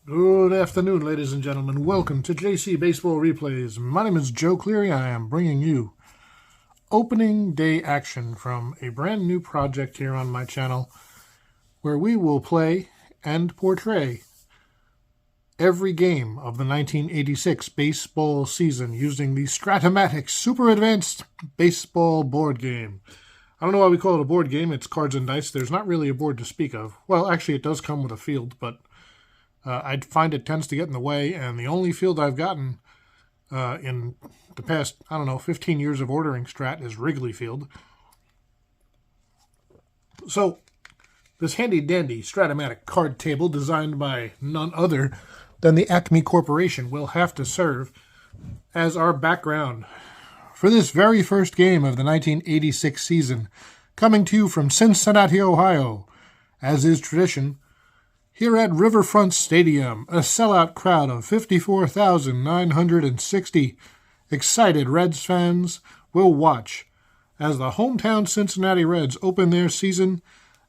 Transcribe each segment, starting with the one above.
Good afternoon, ladies and gentlemen. Welcome to JC Baseball Replays. My name is Joe Cleary. I am bringing you opening day action from a brand new project here on my channel where we will play and portray every game of the 1986 baseball season using the Strat-O-Matic Super Advanced Baseball board game. I don't know why we call it a board game. It's cards and dice. There's not really a board to speak of. Well, actually, it does come with a field, but I find it tends to get in the way, and the only field I've gotten in the past, 15 years of ordering Strat is Wrigley Field. So, this handy-dandy Strat-O-Matic card table designed by none other than the Acme Corporation will have to serve as our background for this very first game of the 1986 season, coming to you from Cincinnati, Ohio. As is tradition, here at Riverfront Stadium, a sellout crowd of 54,960 excited Reds fans will watch as the hometown Cincinnati Reds open their season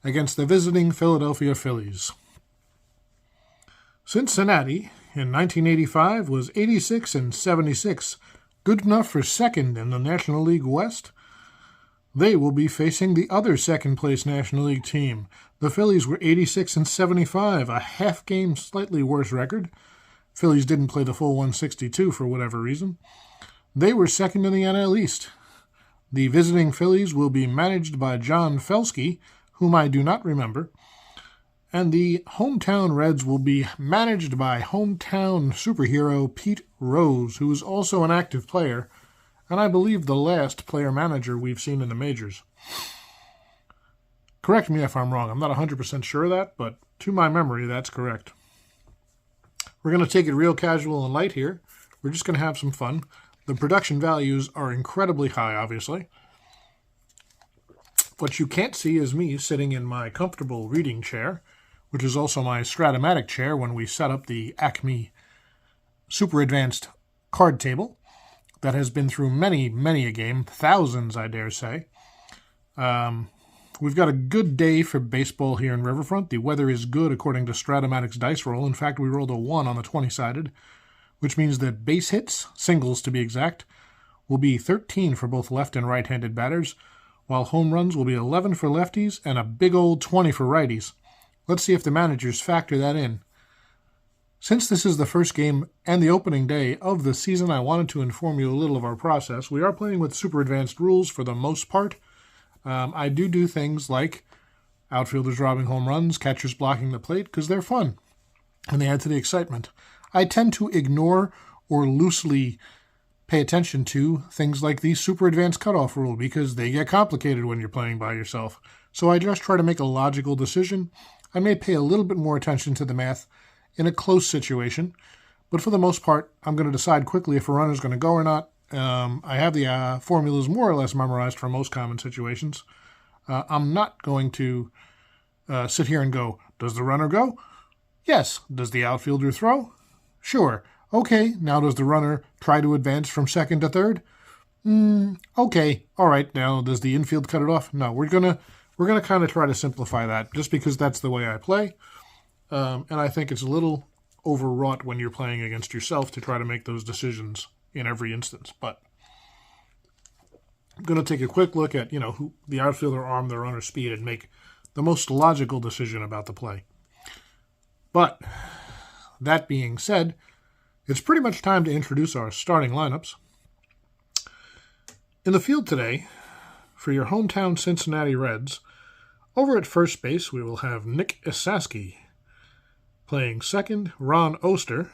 against the visiting Philadelphia Phillies. Cincinnati in 1985 was 86-76, good enough for second in the National League West. They will be facing the other second-place National League team. The Phillies were 86-75, a half-game slightly worse record. Phillies didn't play the full 162 for whatever reason. They were second in the NL East. The visiting Phillies will be managed by John Felsky, whom I do not remember, and the hometown Reds will be managed by hometown superhero Pete Rose, who is also an active player, and I believe the last player-manager we've seen in the majors. Correct me if I'm wrong. I'm not 100% sure of that, but to my memory, that's correct. We're going to take it real casual and light here. We're just going to have some fun. The production values are incredibly high, obviously. What you can't see is me sitting in my comfortable reading chair, which is also my Strat-O-Matic chair when we set up the Acme Super Advanced card table that has been through many, many a game, thousands, I dare say. We've got a good day for baseball here in Riverfront. The weather is good according to Strat-O-Matic's dice roll. In fact, we rolled a 1 on the 20-sided, which means that base hits, singles to be exact, will be 13 for both left and right-handed batters, while home runs will be 11 for lefties and a big old 20 for righties. Let's see if the managers factor that in. Since this is the first game and the opening day of the season, I wanted to inform you a little of our process. We are playing with super advanced rules for the most part. I do things like outfielders robbing home runs, catchers blocking the plate, because they're fun, and they add to the excitement. I tend to ignore or loosely pay attention to things like the super advanced cutoff rule, because they get complicated when you're playing by yourself. So I just try to make a logical decision. I may pay a little bit more attention to the math in a close situation, but for the most part, I'm going to decide quickly if a runner's going to go or not. I have the formulas more or less memorized for most common situations. I'm not going to sit here and go, does the runner go? Yes. Does the outfielder throw? Sure. Okay, now does the runner try to advance from second to third? Okay. All right, now does the infield cut it off? No, we're gonna kind of try to simplify that just because that's the way I play. And I think it's a little overwrought when you're playing against yourself to try to make those decisions in every instance. But I'm going to take a quick look at, who the outfielder arm, the runner speed, and make the most logical decision about the play. But that being said, it's pretty much time to introduce our starting lineups. In the field today, for your hometown Cincinnati Reds, over at first base, we will have Nick Esaski. Playing second, Ron Oster.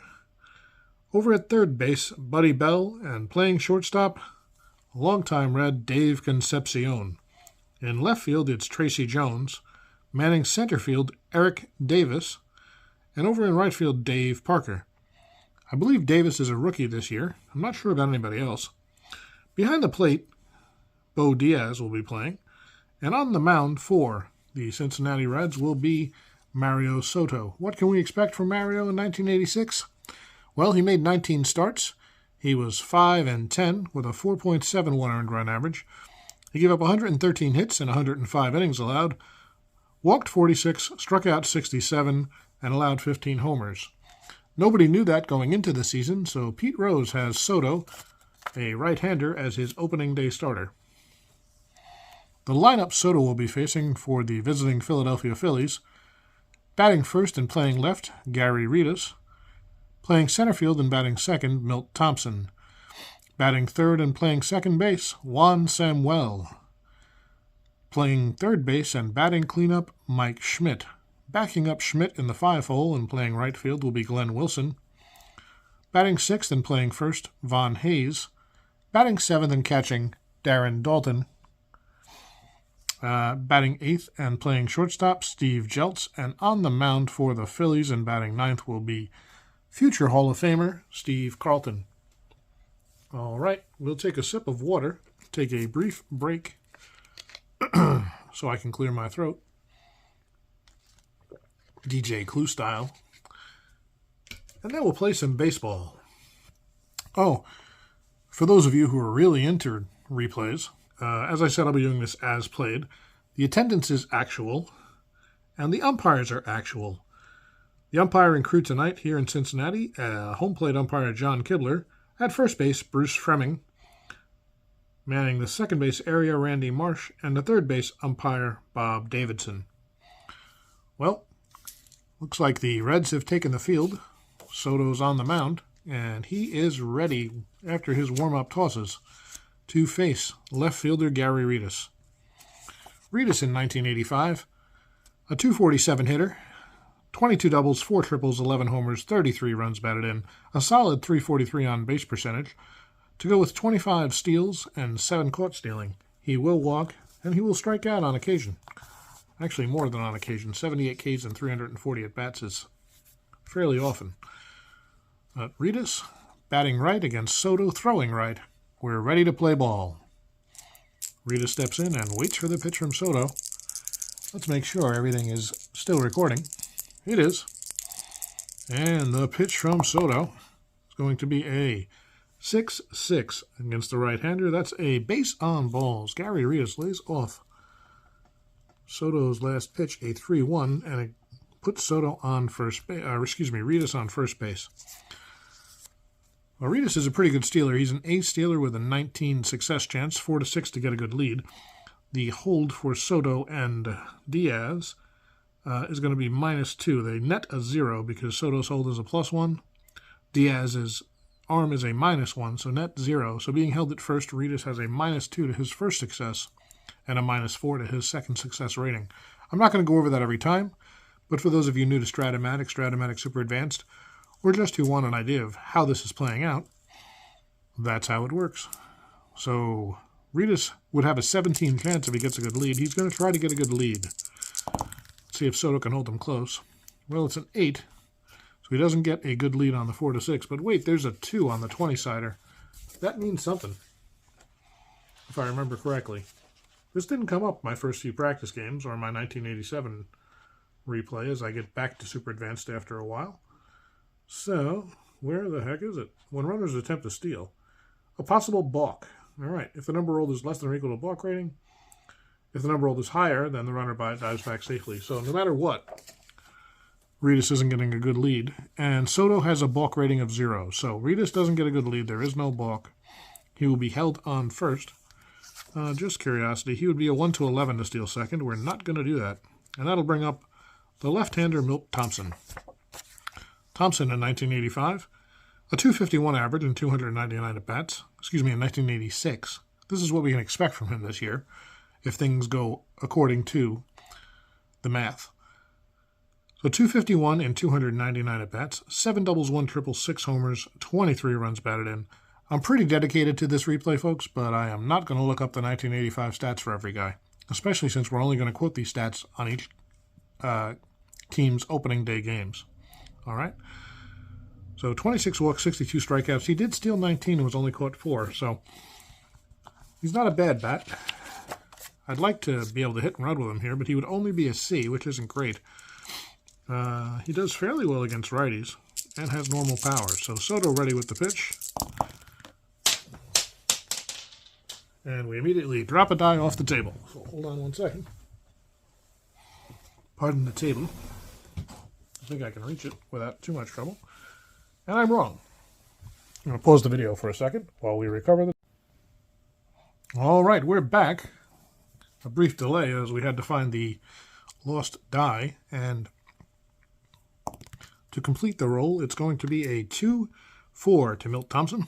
Over at third base, Buddy Bell, and playing shortstop, longtime Red Dave Concepcion. In left field, it's Tracy Jones. Manning center field, Eric Davis. And over in right field, Dave Parker. I believe Davis is a rookie this year. I'm not sure about anybody else. Behind the plate, Bo Diaz will be playing. And on the mound for the Cincinnati Reds will be Mario Soto. What can we expect from Mario in 1986? Well, he made 19 starts. He was 5-10 with a 4.71 earned run average. He gave up 113 hits and 105 innings allowed, walked 46, struck out 67, and allowed 15 homers. Nobody knew that going into the season, so Pete Rose has Soto, a right-hander, as his opening day starter. The lineup Soto will be facing for the visiting Philadelphia Phillies: batting first and playing left, Gary Ritas; playing center field and batting second, Milt Thompson; batting third and playing second base, Juan Samuel; playing third base and batting cleanup, Mike Schmidt. Backing up Schmidt in the 5-hole and playing right field will be Glenn Wilson; batting sixth and playing first, Von Hayes; batting seventh and catching, Darren Daulton; batting eighth and playing shortstop, Steve Jeltz; and on the mound for the Phillies and batting ninth will be future Hall of Famer Steve Carlton. All right, we'll take a sip of water, take a brief break so I can clear my throat, DJ Clue style, and then we'll play some baseball. Oh, for those of you who are really into replays, as I said, I'll be doing this as played. The attendance is actual, and the umpires are actual. The umpiring crew tonight here in Cincinnati: home plate umpire John Kibler; at first base, Bruce Fremming; manning the second base area, Randy Marsh; and the third base umpire, Bob Davidson. Well, looks like the Reds have taken the field. Soto's on the mound, and he is ready after his warm-up tosses to face left fielder Gary Ritas. Ritas in 1985, a .247 hitter, 22 doubles, 4 triples, 11 homers, 33 runs batted in, a solid .343 on base percentage, to go with 25 steals and 7 caught stealing. He will walk, and he will strike out on occasion. Actually, more than on occasion. 78 Ks and 340 at-bats is fairly often. Ritas, batting right against Soto, throwing right. We're ready to play ball. Ritas steps in and waits for the pitch from Soto. Let's make sure everything is still recording. It is. And the pitch from Soto is going to be a 6-6 against the right-hander. That's a base on balls. Gary Ritas lays off Soto's last pitch, a 3-1, and it puts Soto on first base. Ritas on first base. Well, Ritas is a pretty good stealer. He's an ace stealer with a 19 success chance, 4-6 to get a good lead. The hold for Soto and Diaz is going to be -2. They net a 0 because Soto's hold is a +1. Diaz's arm is a -1, so net 0. So being held at first, Ritas has a -2 to his first success and a -4 to his second success rating. I'm not going to go over that every time, but for those of you new to Strat-O-Matic Super Advanced, or just who want an idea of how this is playing out, that's how it works. So Ritas would have a 17 chance if he gets a good lead. He's going to try to get a good lead. Let's see if Soto can hold him close. Well, it's an 8, so he doesn't get a good lead on the 4-6. But wait, there's a 2 on the 20-sider. That means something, if I remember correctly. This didn't come up my first few practice games or my 1987 replay as I get back to Super Advanced after a while. So, where the heck is it? When runners attempt to steal. A possible balk. All right, if the number rolled is less than or equal to balk rating. If the number rolled is higher, then the runner dives back safely. So no matter what, Ritas isn't getting a good lead. And Soto has a balk rating of 0. So Ritas doesn't get a good lead. There is no balk. He will be held on first. Just curiosity, he would be a 1-11 to steal second. We're not going to do that. And that'll bring up the left-hander Milt Thompson. Thompson in 1985, a .251 average and 299 at-bats. In 1986. This is what we can expect from him this year, if things go according to the math. So 251 and 299 at-bats, 7 doubles, 1 triple, 6 homers, 23 runs batted in. I'm pretty dedicated to this replay, folks, but I am not going to look up the 1985 stats for every guy, especially since we're only going to quote these stats on each team's opening day games. All right? So 26 walks, 62 strikeouts. He did steal 19 and was only caught 4, so he's not a bad bat. I'd like to be able to hit and run with him here, but he would only be a C, which isn't great. He does fairly well against righties and has normal power. So Soto ready with the pitch. And we immediately drop a die off the table. So hold on one second. Pardon the table. I think I can reach it without too much trouble. And I'm wrong. I'm going to pause the video for a second while we recover the... All right, we're back. A brief delay as we had to find the lost die, and to complete the roll, it's going to be a 2-4 to Milt Thompson.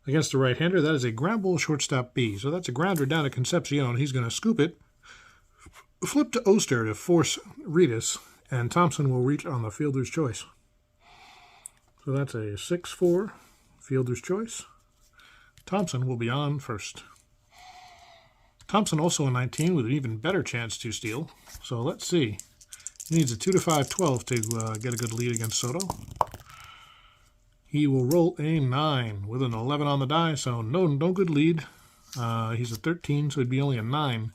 Against the right-hander, that is a ground ball shortstop B. So that's a grounder down to Concepcion. He's going to scoop it, flip to Oster to force Reedus, and Thompson will reach on the fielder's choice. So that's a 6-4 fielder's choice. Thompson will be on first. Thompson also a 19 with an even better chance to steal. So let's see. He needs a 2-5-12 to get a good lead against Soto. He will roll a 9 with an 11 on the die, so no good lead. He's a 13, so it'd be only a 9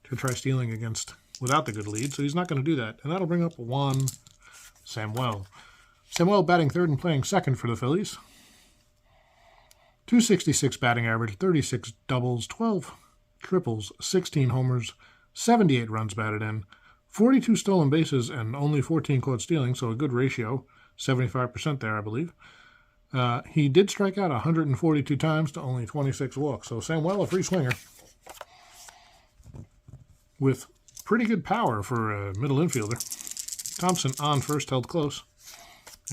to try stealing against without the good lead, so he's not going to do that. And that'll bring up Juan Samuel. Samuel batting third and playing second for the Phillies. 266 batting average, 36 doubles, 12 triples, 16 homers, 78 runs batted in, 42 stolen bases, and only 14 caught stealing, so a good ratio, 75% there, I believe. He did strike out 142 times to only 26 walks. So Samuel, a free swinger with pretty good power for a middle infielder. Thompson on first, held close.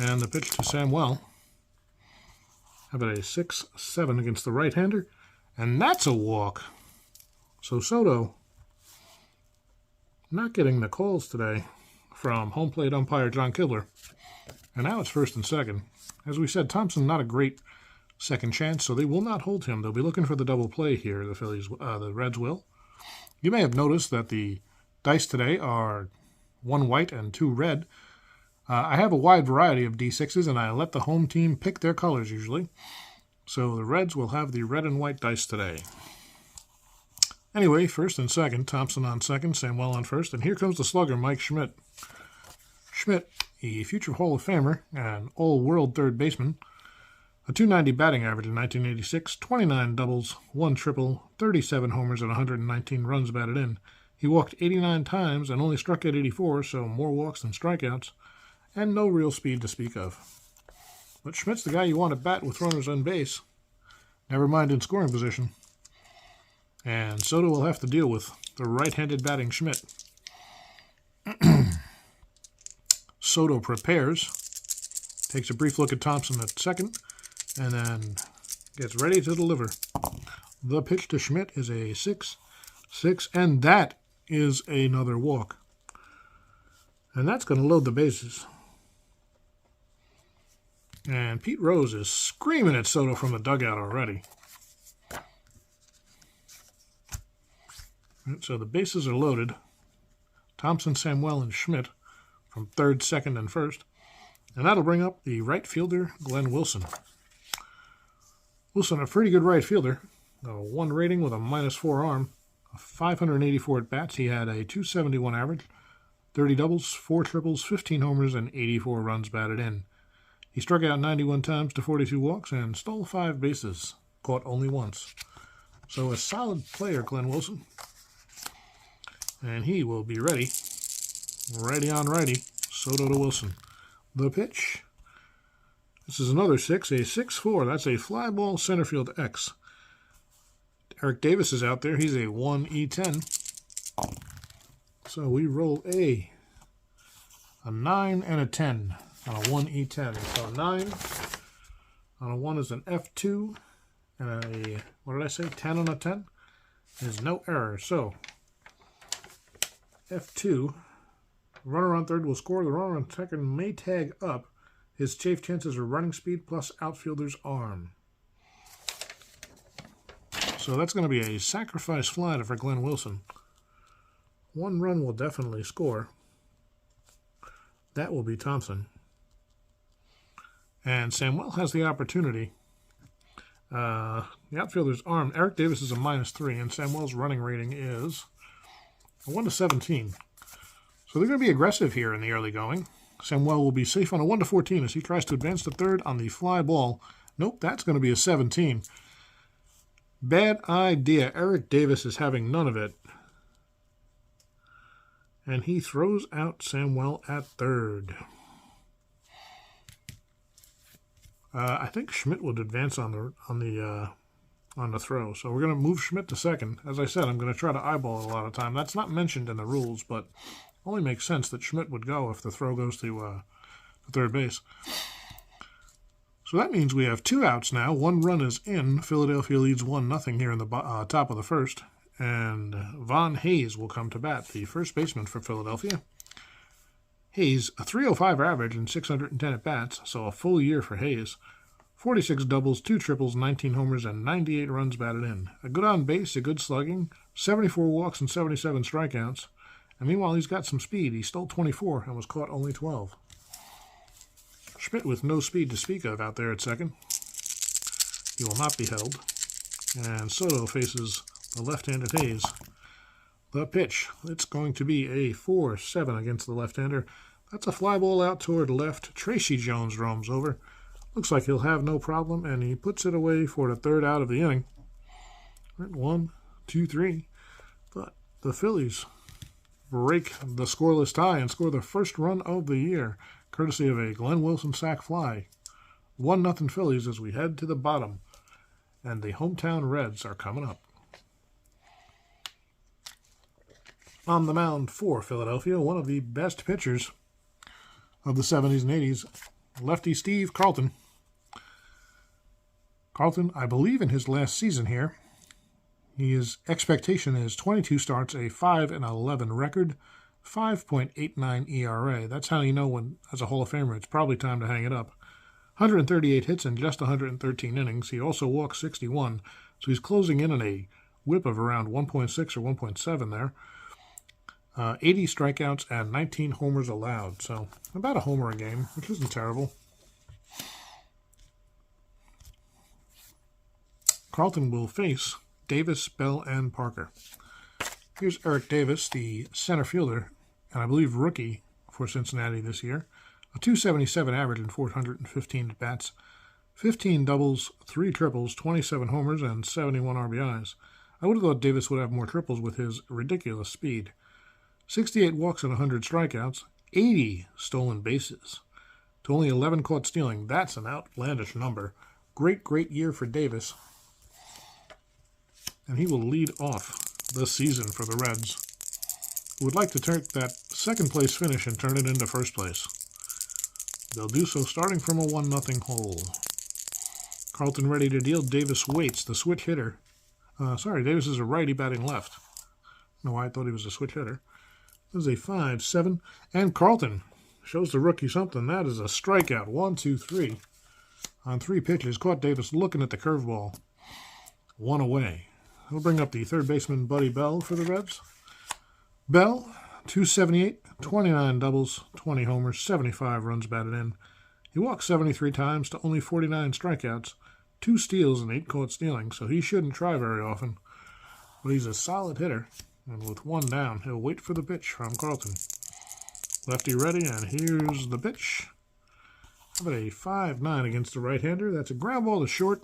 And the pitch to Samuel. How about a 6-7 against the right-hander? And that's a walk. So Soto not getting the calls today from home plate umpire John Kibler. And now it's first and second. As we said, Thompson not a great second chance, so they will not hold him. They'll be looking for the double play here, the Reds will. You may have noticed that the dice today are 1 white and 2 red. I have a wide variety of D6s, and I let the home team pick their colors usually. So the Reds will have the red and white dice today. Anyway, first and second, Thompson on second, Samuel on first, and here comes the slugger, Mike Schmidt. Schmidt, a future Hall of Famer and all-world third baseman, a 290 batting average in 1986, 29 doubles, 1 triple, 37 homers, and 119 runs batted in. He walked 89 times and only struck out 84, so more walks than strikeouts, and no real speed to speak of. But Schmidt's the guy you want to bat with runners on base, never mind in scoring position. And Soto will have to deal with the right-handed batting Schmidt. Soto prepares, takes a brief look at Thompson at second, and then gets ready to deliver. The pitch to Schmidt is a 6-6, and that is another walk. And that's going to load the bases. And Pete Rose is screaming at Soto from the dugout already. So the bases are loaded. Thompson, Samuel, and Schmidt from third, second, and first. And that'll bring up the right fielder, Glenn Wilson. Wilson, a pretty good right fielder. A 1 rating with a -4 arm. 584 at-bats. He had a 271 average, 30 doubles, 4 triples, 15 homers, and 84 runs batted in. He struck out 91 times to 42 walks and stole 5 bases. Caught only once. So a solid player, Glenn Wilson. And he will be ready. Ready on righty. Soto to Wilson. The pitch. This is another 6, a 6-4. That's a fly ball center field X. Eric Davis is out there. He's a 1E10. So we roll a 9 and a 10 on a 1E10. So a 9 on a 1 is an F2. And a, what did I say, 10 on a 10? There's no error. So F2, runner on third will score. The runner on second may tag up. His chase chances are running speed plus outfielder's arm. So that's going to be a sacrifice fly for Glenn Wilson. 1 run will definitely score. That will be Thompson. And Samuel has the opportunity. The outfielder's arm, Eric Davis is a -3, and Samuel's running rating is a 1-17. So they're going to be aggressive here in the early going. Samuel will be safe on a 1-14 as he tries to advance to third on the fly ball. Nope, that's going to be a 17. Bad idea. Eric Davis is having none of it. And he throws out Samuel at third. I think Schmidt would advance on the throw, so we're going to move Schmidt to second. As I said, I'm going to try to eyeball it a lot of time. That's not mentioned in the rules, but only makes sense that Schmidt would go if the throw goes to third base. So that means we have 2 outs now. 1 run is in. Philadelphia leads 1-0 here in the top of the first. And Von Hayes will come to bat, the first baseman for Philadelphia. Hayes, a .305 average and 610 at-bats, so a full year for Hayes. 46 doubles, 2 triples, 19 homers, and 98 runs batted in. A good on base, a good slugging, 74 walks and 77 strikeouts. And meanwhile, he's got some speed. He stole 24 and was caught only 12. Schmidt with no speed to speak of out there at second. He will not be held. And Soto faces the left-handed Hayes. The pitch. It's going to be a 4-7 against the left-hander. That's a fly ball out toward left. Tracy Jones roams over. Looks like he'll have no problem, and he puts it away for the 3rd out of the inning. 1, 2, 3. But the Phillies break the scoreless tie and score the first run of the year, courtesy of a Glenn Wilson sac fly. 1-0 Phillies as we head to the bottom, and the hometown Reds are coming up. On the mound for Philadelphia, one of the best pitchers of the 70s and 80s, lefty Steve Carlton. Carlton, I believe in his last season here, his expectation is 22 starts, a 5-11 record, 5.89 ERA. That's how you know when, as a Hall of Famer, it's probably time to hang it up. 138 hits in just 113 innings. He also walked 61, so he's closing in on a whip of around 1.6 or 1.7 there. 80 strikeouts and 19 homers allowed, so about a homer a game, which isn't terrible. Carlton will face Davis, Bell, and Parker. Here's Eric Davis, the center fielder, and I believe rookie for Cincinnati this year. A .277 average and 415 at-bats, 15 doubles, 3 triples, 27 homers, and 71 RBIs. I would have thought Davis would have more triples with his ridiculous speed. 68 walks and 100 strikeouts, 80 stolen bases to only 11 caught stealing. That's an outlandish number. Great year for Davis. And he will lead off the season for the Reds, who would like to take that second place finish and turn it into first place. They'll do so starting from a 1-0 hole. Carlton ready to deal. Davis waits, the switch hitter. Davis is a righty batting left. No, I thought he was a switch hitter. This is a 5-7, and Carlton shows the rookie something. That is a strikeout. 1, 2, 3 on 3 pitches. Caught Davis looking at the curveball. 1 away. He'll bring up the third baseman, Buddy Bell, for the Reds. Bell, .278, 29 doubles, 20 homers, 75 runs batted in. He walked 73 times to only 49 strikeouts, 2 steals and 8 caught stealing, so he shouldn't try very often. But he's a solid hitter. And with 1 down, he'll wait for the pitch from Carlton. Lefty ready, and here's the pitch. How about a 5-9 against the right-hander? That's a ground ball to short.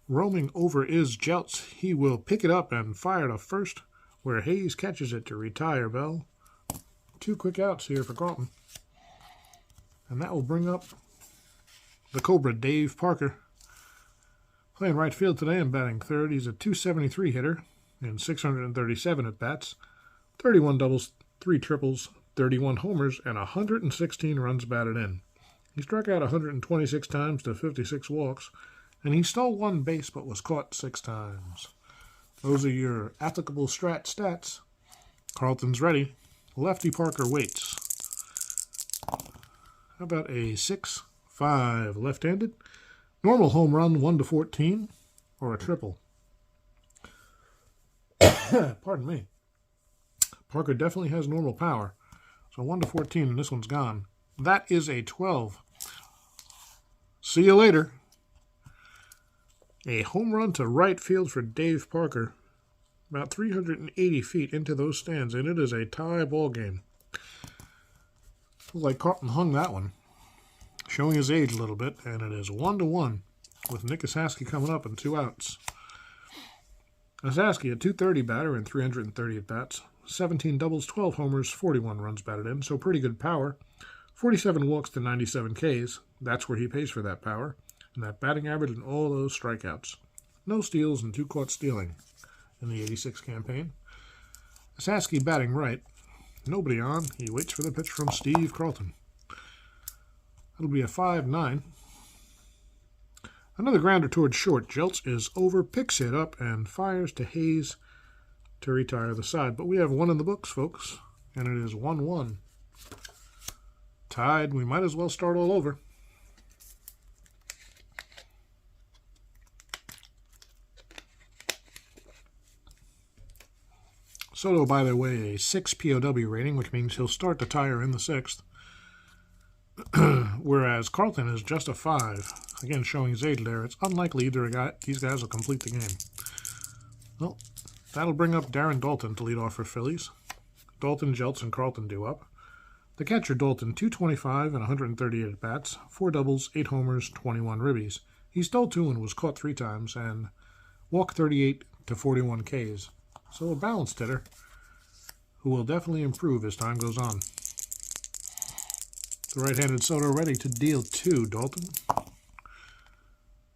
Roaming over is Jeltz. He will pick it up and fire to first, where Hayes catches it to retire Bell. 2 quick outs here for Carlton. And that will bring up the Cobra, Dave Parker. Playing right field today and batting third. He's a .273 hitter in 637 at-bats, 31 doubles, 3 triples, 31 homers, and 116 runs batted in. He struck out 126 times to 56 walks, and he stole 1 base but was caught 6 times. Those are your applicable Strat stats. Carlton's ready. Lefty Parker waits. How about a 6-5 left-handed? Normal home run, 1-14, or a triple. Pardon me. Parker definitely has normal power. So 1-14, and this one's gone. That is a 12. See you later. A home run to right field for Dave Parker. About 380 feet into those stands, and it is a tie ball game. Looks like Carlton hung that one. Showing his age a little bit, and it is 1-1 with Nick Osaski coming up and 2 outs. Osaski, a .230 batter and 330 at-bats, 17 doubles, 12 homers, 41 runs batted in, so pretty good power. 47 walks to 97 Ks. That's where he pays for that power. And that batting average and all those strikeouts. No steals and 2 caught stealing in the 86 campaign. Saski batting right. Nobody on. He waits for the pitch from Steve Carlton. It'll be a 5-9. Another grounder towards short. Jeltz is over, picks it up, and fires to Hayes to retire the side. But we have one in the books, folks, and it is 1-1. Tied. We might as well start all over. Soto, by the way, a 6 POW rating, which means he'll start the tire in the 6th. Whereas Carlton is just a 5. Again, showing his age there. It's unlikely these guys will complete the game. Well, that'll bring up Darren Daulton to lead off for Phillies. Daulton, Jeltz, and Carlton due up. The catcher, Daulton, 225 and 138 at-bats, 4 doubles, 8 homers, 21 ribbies. He stole 2 and was caught 3 times, and walked 38 to 41 Ks. So a balanced hitter who will definitely improve as time goes on. The right-handed Soto ready to deal 2, Daulton.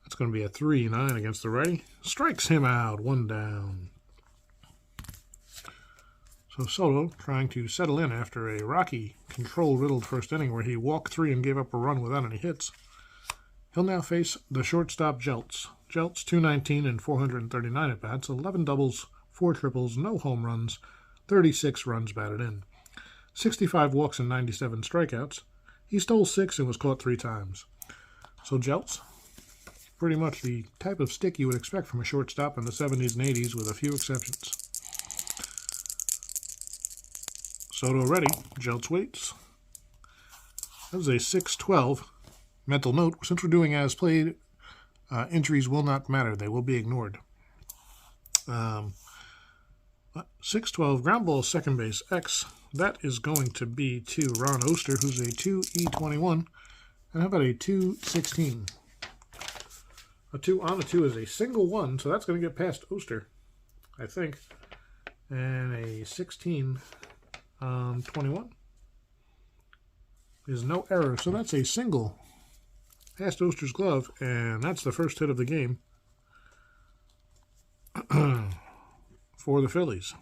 That's going to be a 3-9 against the righty. Strikes him out, 1 down. So Soto trying to settle in after a rocky, control-riddled first inning where he walked 3 and gave up a run without any hits. He'll now face the shortstop Jeltz. Jeltz, 219 and 439 at-bats, 11 doubles, 4 triples, no home runs, 36 runs batted in. 65 walks and 97 strikeouts. He stole 6 and was caught 3 times. So Jeltz, pretty much the type of stick you would expect from a shortstop in the 70s and 80s with a few exceptions. Soto ready. Jeltz waits. That was a 6-12. Mental note, since we're doing as played, injuries will not matter. They will be ignored. 6-12, ground ball, second base, X. That is going to be to Ron Oster, who's a 2E21. And how about a 216? A 2 on a 2 is a single 1, so that's going to get past Oster, I think. And a 16 on 21 is no error. So that's a single past Oster's glove, and that's the first hit of the game for the Phillies.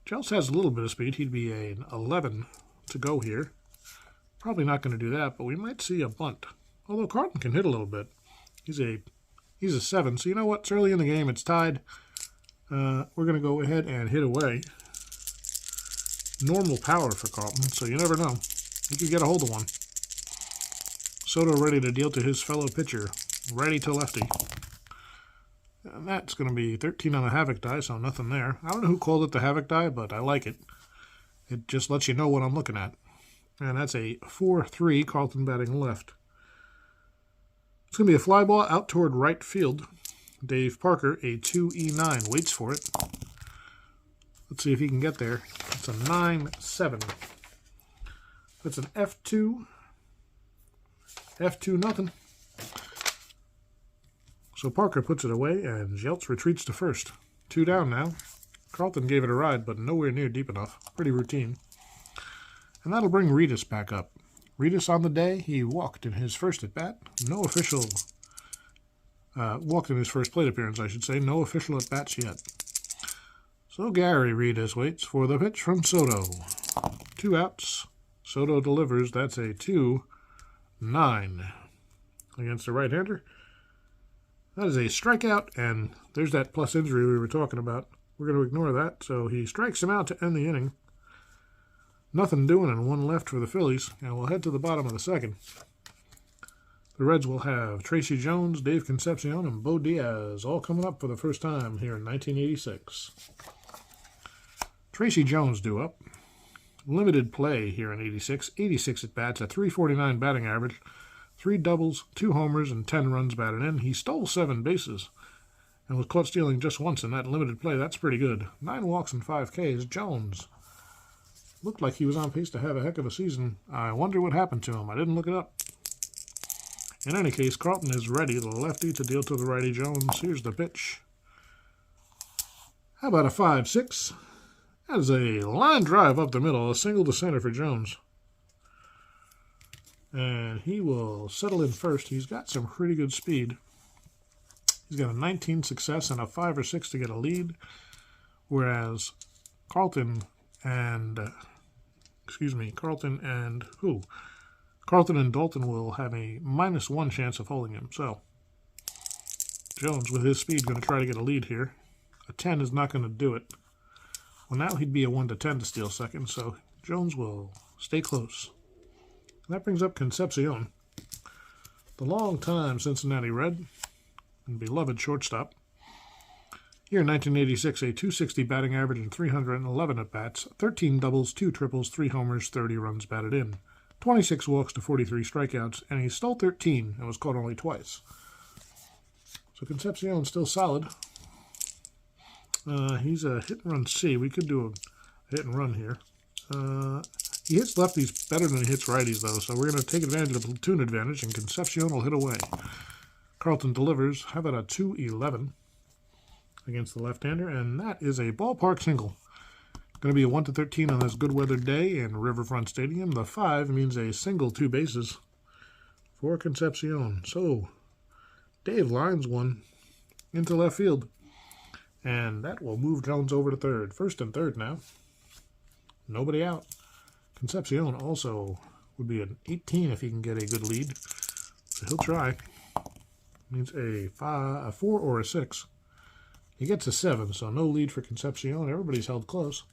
Jeltz has a little bit of speed. He'd be an 11 to go here. Probably not going to do that, but we might see a bunt. Although Carlton can hit a little bit. He's a 7. So you know what? It's early in the game. It's tied. We're going to go ahead and hit away. Normal power for Carlton, so you never know. He could get a hold of one. Soto ready to deal to his fellow pitcher. Righty to lefty. And that's going to be 13 on the Havoc die, so nothing there. I don't know who called it the Havoc die, but I like it. It just lets you know what I'm looking at. And that's a 4-3, Carlton batting left. It's going to be a fly ball out toward right field. Dave Parker, a 2E9, waits for it. Let's see if he can get there. It's a 9-7. That's an F2. F2 nothing. So Parker puts it away, and Jeltz retreats to first. 2 down now. Carlton gave it a ride, but nowhere near deep enough. Pretty routine. And that'll bring Reedus back up. Reedus on the day, he walked in his first at-bat. No official... walked in his first plate appearance, I should say. No official at-bats yet. So Gary Reedus waits for the pitch from Soto. 2 outs. Soto delivers. That's a 2-9 against the right-hander. That is a strikeout, and there's that plus injury we were talking about. We're going to ignore that. So he strikes him out to end the inning. Nothing doing and 1 left for the Phillies, and we'll head to the bottom of the second. The Reds will have Tracy Jones, Dave Concepcion, and Bo Diaz all coming up for the first time here in 1986. Tracy Jones due up. Limited play here in 86. 86 at-bats, a 349 batting average, 3 doubles, 2 homers, and 10 runs batted in. He stole 7 bases and was caught stealing just once in that limited play. That's pretty good. 9 walks and 5 Ks. Jones looked like he was on pace to have a heck of a season. I wonder what happened to him. I didn't look it up. In any case, Carlton is ready, the lefty, to deal to the righty Jones. Here's the pitch. How about a 5-6? That is a line drive up the middle, a single to center for Jones. And he will settle in first. He's got some pretty good speed. He's got a 19 success and a 5 or 6 to get a lead, whereas Carlton and Dalton will have a -1 chance of holding him. So Jones, with his speed, going to try to get a lead here. A 10 is not going to do it. Well, now he'd be a 1 to 10 to steal second, so Jones will stay close. And that brings up Concepcion, the long-time Cincinnati Red and beloved shortstop. Here in 1986, a .260 batting average and 311 at-bats, 13 doubles, 2 triples, 3 homers, 30 runs batted in, 26 walks to 43 strikeouts, and he stole 13 and was caught only twice. So Concepcion's still solid. He's a hit-and-run C. We could do a hit-and-run here. He hits lefties better than he hits righties, though, so we're going to take advantage of the platoon advantage, and Concepcion will hit away. Carlton delivers. How about a 2-11 against the left-hander? And that is a ballpark single. Going to be a 1 to 13 on this good weather day in Riverfront Stadium. The 5 means a single 2 bases for Concepcion. So Dave lines one into left field. And that will move Jones over to third. First and third now. Nobody out. Concepcion also would be an 18 if he can get a good lead. So he'll try. Means a 4 or a 6. He gets a 7, so no lead for Concepcion. Everybody's held close.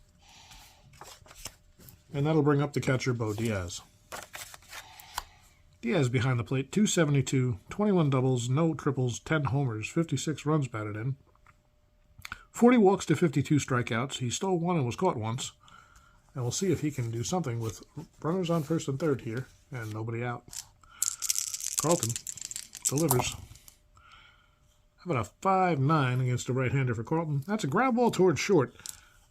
And that'll bring up the catcher, Bo Diaz. Diaz behind the plate, 272, 21 doubles, no triples, 10 homers, 56 runs batted in. 40 walks to 52 strikeouts. He stole 1 and was caught once. And we'll see if he can do something with runners on first and third here and nobody out. Carlton delivers. How about a 5-9 against a right-hander for Carlton? That's a ground ball towards short.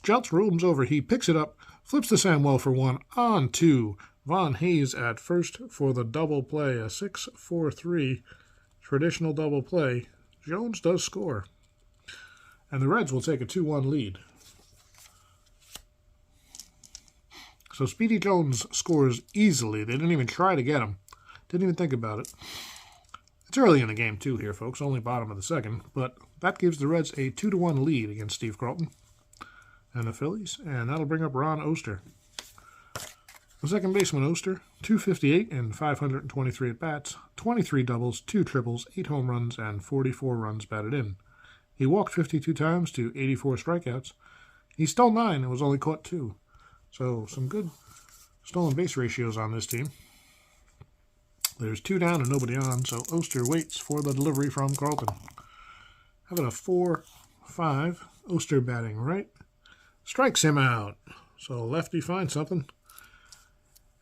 Jeltz roams over. He picks it up, flips to Samwell for 1, on 2. Von Hayes at first for the double play. A 6-4-3 traditional double play. Jones does score. And the Reds will take a 2-1 lead. So Speedy Jones scores easily. They didn't even try to get him. Didn't even think about it. It's early in the game, too, here, folks. Only bottom of the second. But that gives the Reds a 2-1 lead against Steve Carlton and the Phillies. And that'll bring up Ron Oster. The second baseman, Oster, 258 and 523 at-bats, 23 doubles, 2 triples, 8 home runs, and 44 runs batted in. He walked 52 times to 84 strikeouts. He stole 9 and was only caught 2. So some good stolen base ratios on this team. There's 2 down and nobody on, so Oster waits for the delivery from Carlton. How about a 4-5? Oster batting right. Strikes him out. So lefty finds something.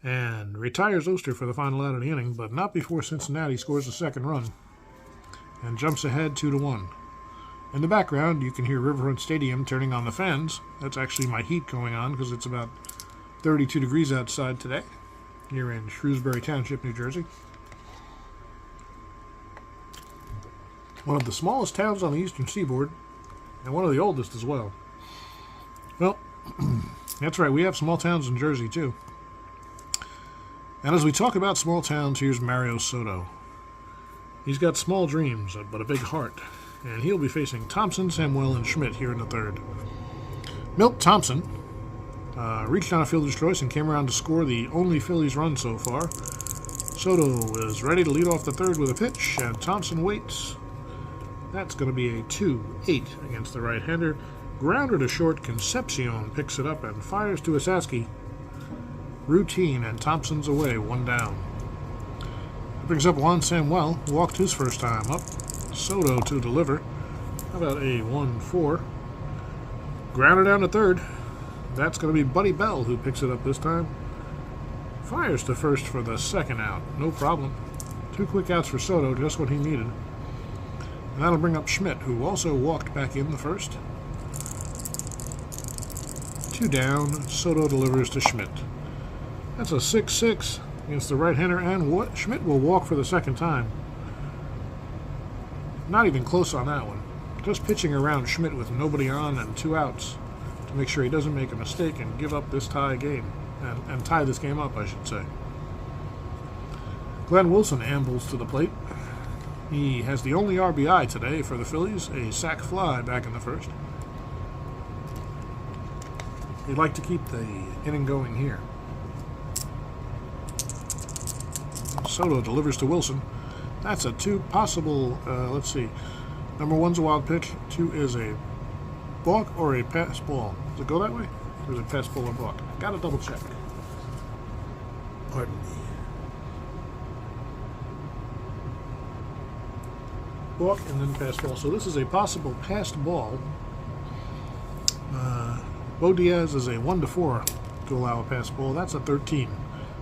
And retires Oster for the final out of the inning, but not before Cincinnati scores the second run. And jumps ahead 2-1. In the background, you can hear Riverfront Stadium turning on the fans. That's actually my heat going on because it's about 32 degrees outside today here in Shrewsbury Township, New Jersey. One of the smallest towns on the eastern seaboard and one of the oldest as well. Well, that's right. We have small towns in Jersey, too. And as we talk about small towns, here's Mario Soto. He's got small dreams, but a big heart. And he'll be facing Thompson, Samuel, and Schmidt here in the third. Milt Thompson reached on a fielder's choice and came around to score the only Phillies run so far. Soto is ready to lead off the third with a pitch, and Thompson waits. That's going to be a 2-8 against the right-hander. Grounder to short, Concepcion picks it up and fires to Asaski. Routine, and Thompson's away, 1 down. That brings up Juan Samuel, who walked his first time up. Soto to deliver. How about a 1-4? Grounded down to third. That's going to be Buddy Bell who picks it up this time. Fires to first for the second out. No problem. 2 quick outs for Soto, just what he needed. And that'll bring up Schmidt, who also walked back in the first. 2 down. Soto delivers to Schmidt. That's a 6-6 against the right-hander, and Schmidt will walk for the second time. Not even close on that one. Just pitching around Schmidt with nobody on and 2 outs to make sure he doesn't make a mistake and give up this tie game. And tie this game up, I should say. Glenn Wilson ambles to the plate. He has the only RBI today for the Phillies, a sac fly back in the first. He'd like to keep the inning going here. Soto delivers to Wilson. That's a two possible, let's see. Number one's a wild pitch. Two is a balk or a pass ball. Does it go that way? Or is it pass ball or balk? Gotta double check. Pardon me. Balk and then pass ball. So this is a possible passed ball. Bo Diaz is a 1-4 to allow a pass ball. That's a 13.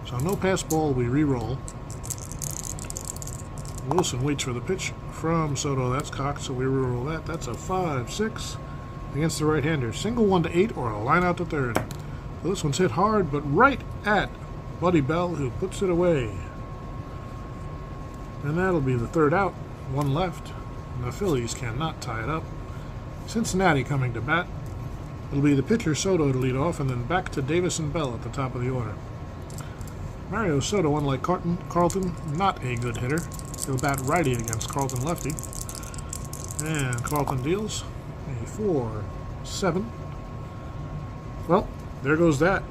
So no pass ball, we re-roll. Wilson waits for the pitch from Soto. That's cocked, so we re-roll that. That's a 5-6 against the right-hander. Single 1-8 or a line out to third. So this one's hit hard, but right at Buddy Bell, who puts it away. And that'll be the third out. One left. And the Phillies cannot tie it up. Cincinnati coming to bat. It'll be the pitcher Soto to lead off, and then back to Davis and Bell at the top of the order. Mario Soto, unlike Carlton, not a good hitter. He'll bat righty against Carlton lefty. And Carlton deals a 4-7. Well, there goes that.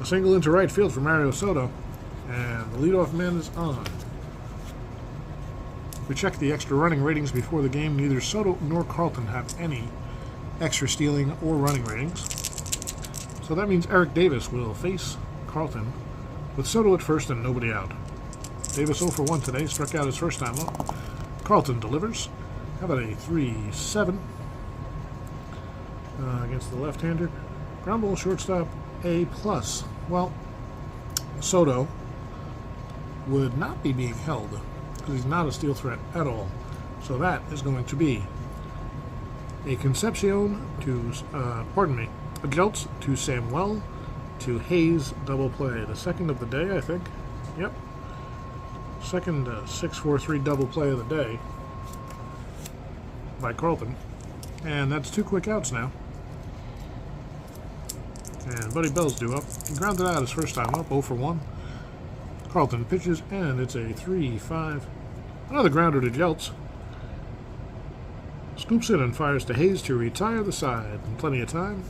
A single into right field for Mario Soto. And the leadoff man is on. We checked the extra running ratings before the game. Neither Soto nor Carlton have any extra stealing or running ratings. So that means Eric Davis will face Carlton with Soto at first and nobody out. Davis 0 for 1 today, struck out his first time up. Carlton delivers. How about a 3-7 against the left-hander? Ground ball shortstop, A+. Well, Soto would not be being held because he's not a steal threat at all. So that is going to be a Concepcion to, a Jeltz to Samuel to Hayes double play. The second of the day, I think. Yep. Second 6-4-3 double play of the day by Carlton. And that's two quick outs now. And Buddy Bell's due up. He grounded out his first time up, 0 for 1. Carlton pitches, and it's a 3-5. Another grounder to Jeltz. Scoops in and fires to Hayes to retire the side in plenty of time.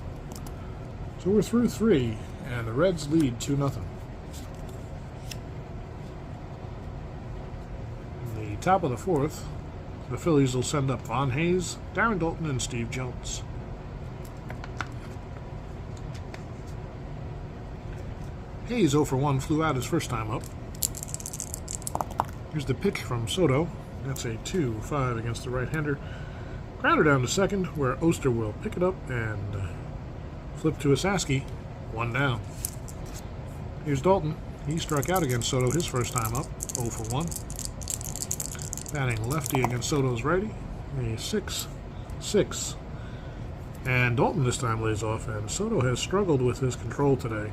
So we're through 3, and the Reds lead 2-0. In the top of the 4th, the Phillies will send up Von Hayes, Darren Daulton, and Steve Jones. Hayes 0 for 1 flew out his first time up. Here's the pitch from Soto. That's a 2-5 against the right-hander. Grounder down to second, where Oster will pick it up and flip to Asaski. 1 down. Here's Daulton. He struck out against Soto his first time up. 0 for 1. Batting lefty against Soto's righty. A 6-6. And Daulton this time lays off, and Soto has struggled with his control today.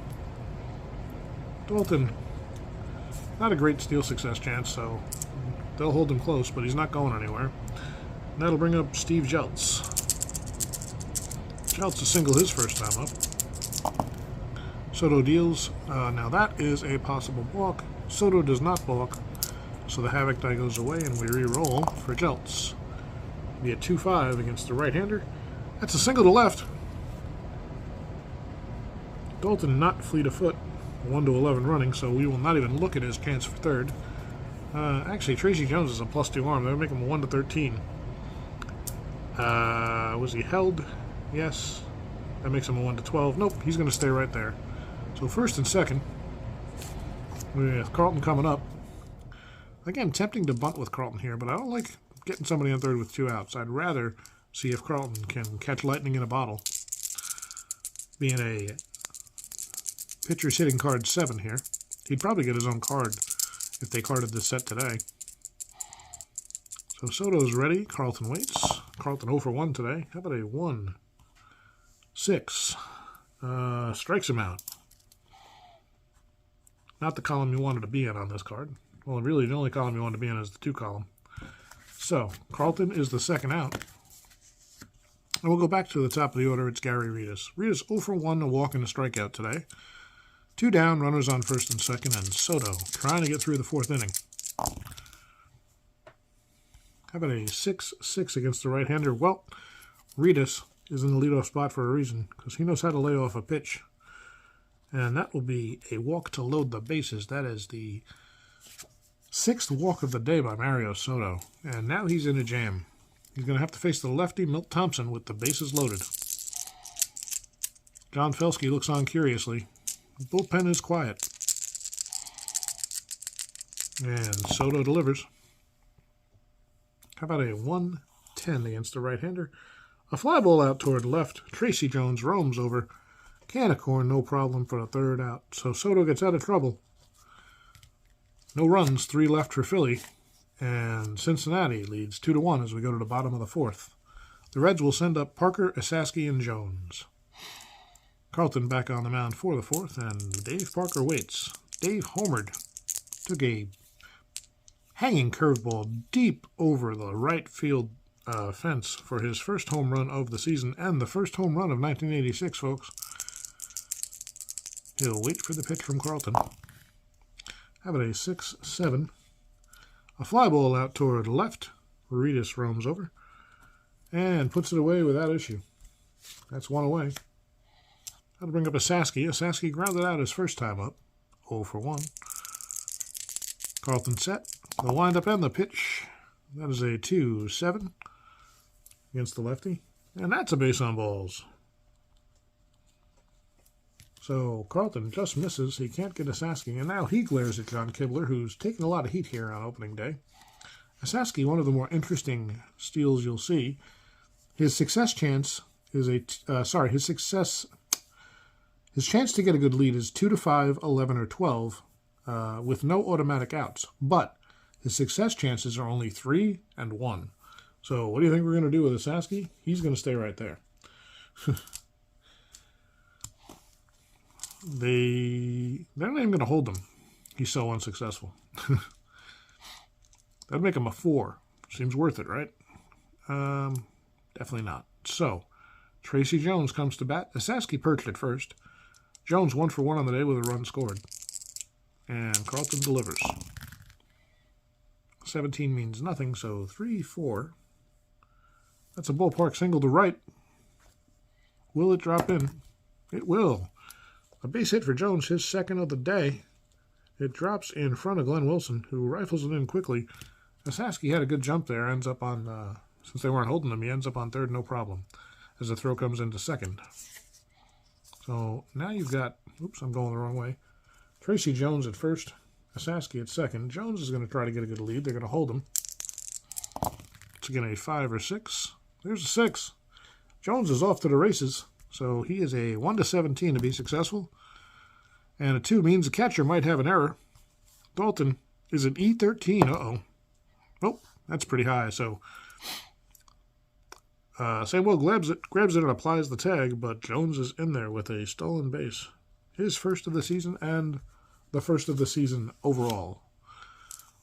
Daulton, not a great steal success chance, so they'll hold him close, but he's not going anywhere. And that'll bring up Steve Jeltz. Jeltz to single his first time up. Soto deals. Now that is a possible balk. Soto does not balk, so the havoc die goes away, and we re-roll for Jeltz. Be a 2-5 against the right-hander. That's a single to left. Daulton not fleet of foot. 1-11 running, so we will not even look at his chance for third. Actually, Tracy Jones is a +2 arm. That would make him a 1-13. Was he held? Yes. That makes him a 1-12. Nope, he's going to stay right there. So first and second, with Carlton coming up. Again, tempting to bunt with Carlton here, but I don't like getting somebody on third with 2 outs. I'd rather see if Carlton can catch lightning in a bottle. Being a pitcher's hitting card 7 here. He'd probably get his own card if they carded this set today. So Soto's ready. Carlton waits. Carlton 0 for 1 today. How about a 1-6? Strikes him out. Not the column you wanted to be in on this card. Well, really, the only column you wanted to be in is the 2 column. So, Carlton is the second out. And we'll go back to the top of the order. It's Gary Reedus. Reedus 0 for 1, a walk and a strikeout today. 2 down, runners on first and second, and Soto trying to get through the 4th inning. How about a 6-6 against the right-hander? Well, Ritas is in the leadoff spot for a reason, because he knows how to lay off a pitch. And that will be a walk to load the bases. That is the 6th walk of the day by Mario Soto. And now he's in a jam. He's going to have to face the lefty, Milt Thompson, with the bases loaded. John Felsky looks on curiously. The bullpen is quiet. And Soto delivers. How about a 1-10 against the right-hander? A fly ball out toward left. Tracy Jones roams over. Can of corn, no problem for the 3rd out. So Soto gets out of trouble. No runs, 3 left for Philly. And Cincinnati leads 2-1 as we go to the bottom of the 4th. The Reds will send up Parker, Esaski, and Jones. Carlton back on the mound for the 4th, and Dave Parker waits. Dave homered. Took a hanging curveball deep over the right field fence for his first home run of the season and the first home run of 1986, folks. He'll wait for the pitch from Carlton. How about a 6-7? A fly ball out toward left. Ritas roams over and puts it away without issue. That's 1 away. That'll bring up Esaski. Esaski grounded out his first time up. 0 for 1. Carlton set. The windup and the pitch. That is a 2-7 against the lefty. And that's a base on balls. So Carlton just misses. He can't get Esaski. And now he glares at John Kibler, who's taking a lot of heat here on opening day. Esaski, one of the more interesting steals you'll see. His success chance is his chance to get a good lead is 2-5, 11, or 12 with no automatic outs. But his success chances are only 3 and 1. So what do you think we're going to do with Esaski? He's going to stay right there. They're not even going to hold him. He's so unsuccessful. That'd make him a 4. Seems worth it, right? Definitely not. So, Tracy Jones comes to bat. Esaski perched at first. Jones 1 for 1 on the day with a run scored. And Carlton delivers. 17 means nothing, so 3-4. That's a ballpark single to right. Will it drop in? It will. A base hit for Jones, his 2nd of the day. It drops in front of Glenn Wilson, who rifles it in quickly. Esaski had a good jump there. Ends up on, since they weren't holding him, he ends up on 3rd, no problem, as the throw comes into 2nd. So now you've got, oops, I'm going the wrong way. Tracy Jones at 1st, Esaski at 2nd. Jones is going to try to get a good lead. They're going to hold him. It's again a 5 or 6. There's a 6. Jones is off to the races. So he is a 1-17 to be successful. And a 2 means the catcher might have an error. Dalton is an E13. Uh-oh. Oh, that's pretty high. So Samuel grabs it and applies the tag, but Jones is in there with a stolen base. His first of the season and the first of the season overall.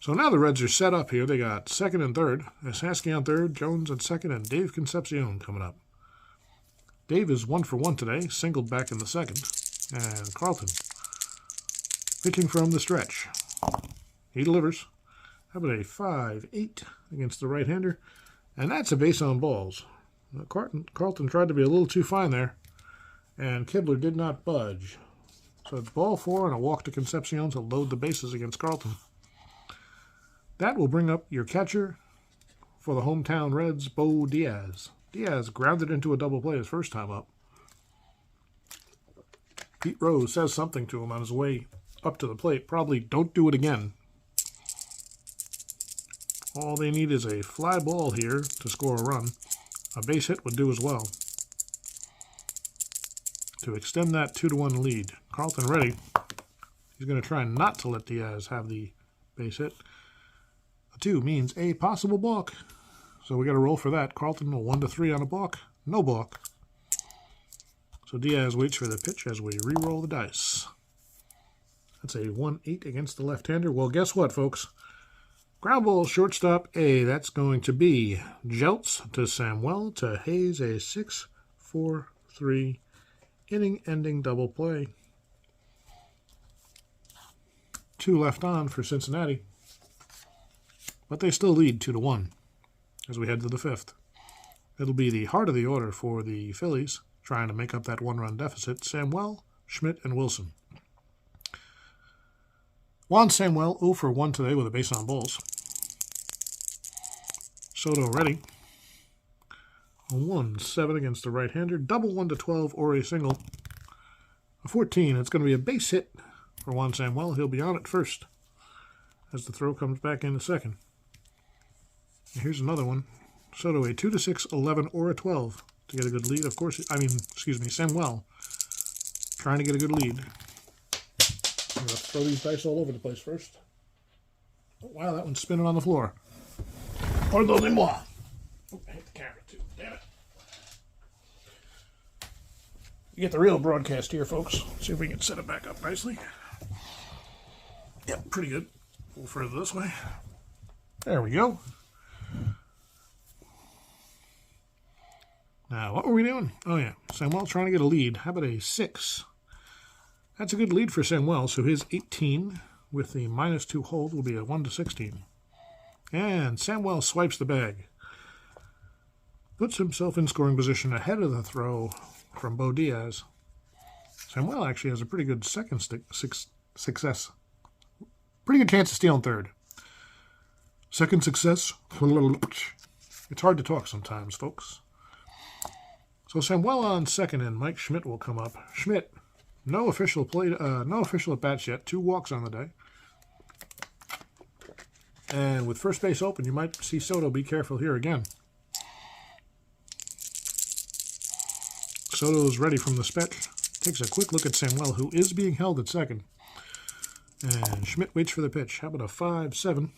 So now the Reds are set up here. They got 2nd and 3rd. Esaski on 3rd, Jones at 2nd, and Dave Concepcion coming up. Dave is 1 for 1 today, singled back in the 2nd. And Carlton pitching from the stretch. He delivers. How about a 5-8 against the right-hander? And that's a base on balls. Carlton tried to be a little too fine there, and Kibler did not budge. So it's ball 4 and a walk to Concepcion to load the bases against Carlton. That will bring up your catcher for the hometown Reds, Bo Diaz. Diaz grounded into a double play his first time up. Pete Rose says something to him on his way up to the plate. Probably don't do it again. All they need is a fly ball here to score a run. A base hit would do as well to extend that 2-1 lead. Carlton ready. He's going to try not to let Diaz have the base hit. A 2 means a possible balk. So we got to roll for that. Carlton a 1-3 on a balk. No balk. So Diaz waits for the pitch as we re-roll the dice. That's a 1-8 against the left-hander. Well, guess what, folks? Ground ball, shortstop A. That's going to be Jeltz to Samuel to Hayes, a 6-4-3 inning-ending double play. 2 left on for Cincinnati, but they still lead 2-1 as we head to the 5th. It'll be the heart of the order for the Phillies, trying to make up that 1-run deficit. Samuel, Schmidt, and Wilson. Juan Samuel 0 for 1 today with a base on balls. Soto ready. A 1-7 against the right-hander. Double 1-12 or a single. A 14. It's going to be a base hit for Juan Samuel. He'll be on at first as the throw comes back into second. And here's another one. Soto a 2-6, 11, or a 12 to get a good lead. Of course, Samuel trying to get a good lead. I'm going to throw these dice all over the place first. Oh, wow, that one's spinning on the floor. Pardonnez-moi. Oh, I hit the camera too. Damn it. You get the real broadcast here, folks. Let's see if we can set it back up nicely. Yep, pretty good. A little further this way. There we go. Now, what were we doing? Oh, yeah. Samuel trying to get a lead. How about a 6? That's a good lead for Samuel, so his 18 with the -2 hold will be a 1-16. And Samuel swipes the bag. Puts himself in scoring position ahead of the throw from Bo Diaz. Samuel actually has a pretty good second success. Pretty good chance of stealing third. Second success. It's hard to talk sometimes, folks. So Samuel on second, and Mike Schmidt will come up. Schmidt, no official at bats yet. 2 walks on the day. And with first base open, you might see Soto be careful here again. Soto's ready from the stretch. Takes a quick look at Samuel, who is being held at second. And Schmidt waits for the pitch. How about a 5-7?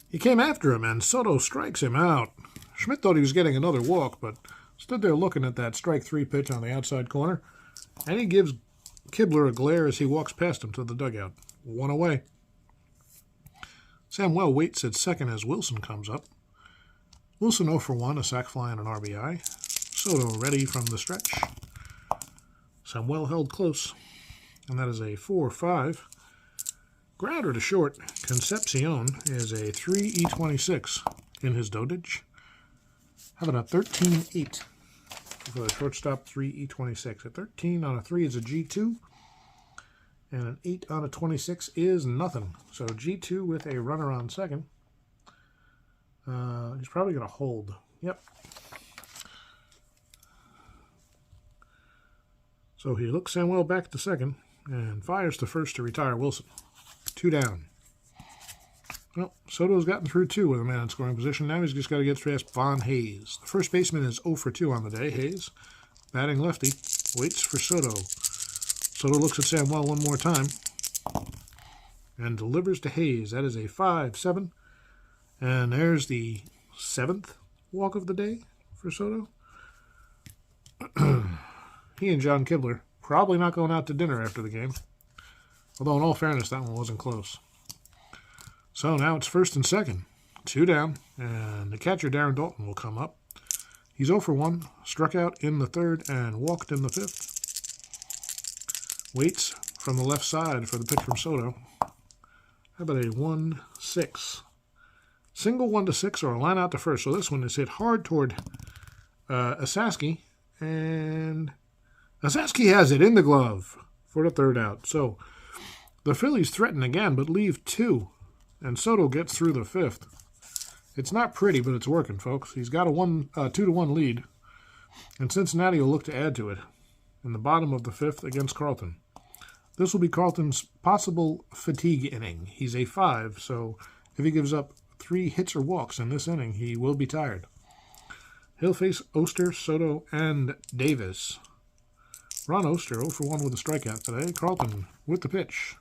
He came after him, and Soto strikes him out. Schmidt thought he was getting another walk, but stood there looking at that strike 3 pitch on the outside corner. And he gives Kibler a glare as he walks past him to the dugout. 1 away. Samuel waits at second as Wilson comes up. Wilson 0 for 1, a sac fly and an RBI. Soto ready from the stretch. Samuel held close, and that is a 4-5. Grounder to short. Concepcion is a 3-E26 in his dotage. How about a 13-8 for the shortstop, 3-E26. A 13 on a 3 is a G2. And an 8 on a 26 is nothing. So G2 with a runner on second. He's probably going to hold. Yep. So he looks Samuel back to second and fires to first to retire Wilson. 2 down. Well, Soto's gotten through 2 with a man in scoring position. Now he's just got to get past Von Hayes. The first baseman is 0 for 2 on the day. Hayes, batting lefty, waits for Soto. Soto looks at Samuel one more time and delivers to Hayes. That is a 5-7. And there's the 7th walk of the day for Soto. He and John Kibler probably not going out to dinner after the game. Although, in all fairness, that one wasn't close. So now it's first and second. 2 down. And the catcher, Darren Dalton, will come up. He's 0 for 1. Struck out in the 3rd and walked in the 5th. Waits from the left side for the pitch from Soto. How about a 1-6? Single 1-6 or a line out to first. So this one is hit hard toward Asaski. And Asaski has it in the glove for the 3rd out. So the Phillies threaten again, but leave 2. And Soto gets through the 5th. It's not pretty, but it's working, folks. He's got a 2-1 lead. And Cincinnati will look to add to it in the bottom of the 5th against Carlton. This will be Carlton's possible fatigue inning. He's a 5, so if he gives up 3 hits or walks in this inning, he will be tired. He'll face Oster, Soto, and Davis. Ron Oster 0 for 1 with a strikeout today. Carlton with the pitch.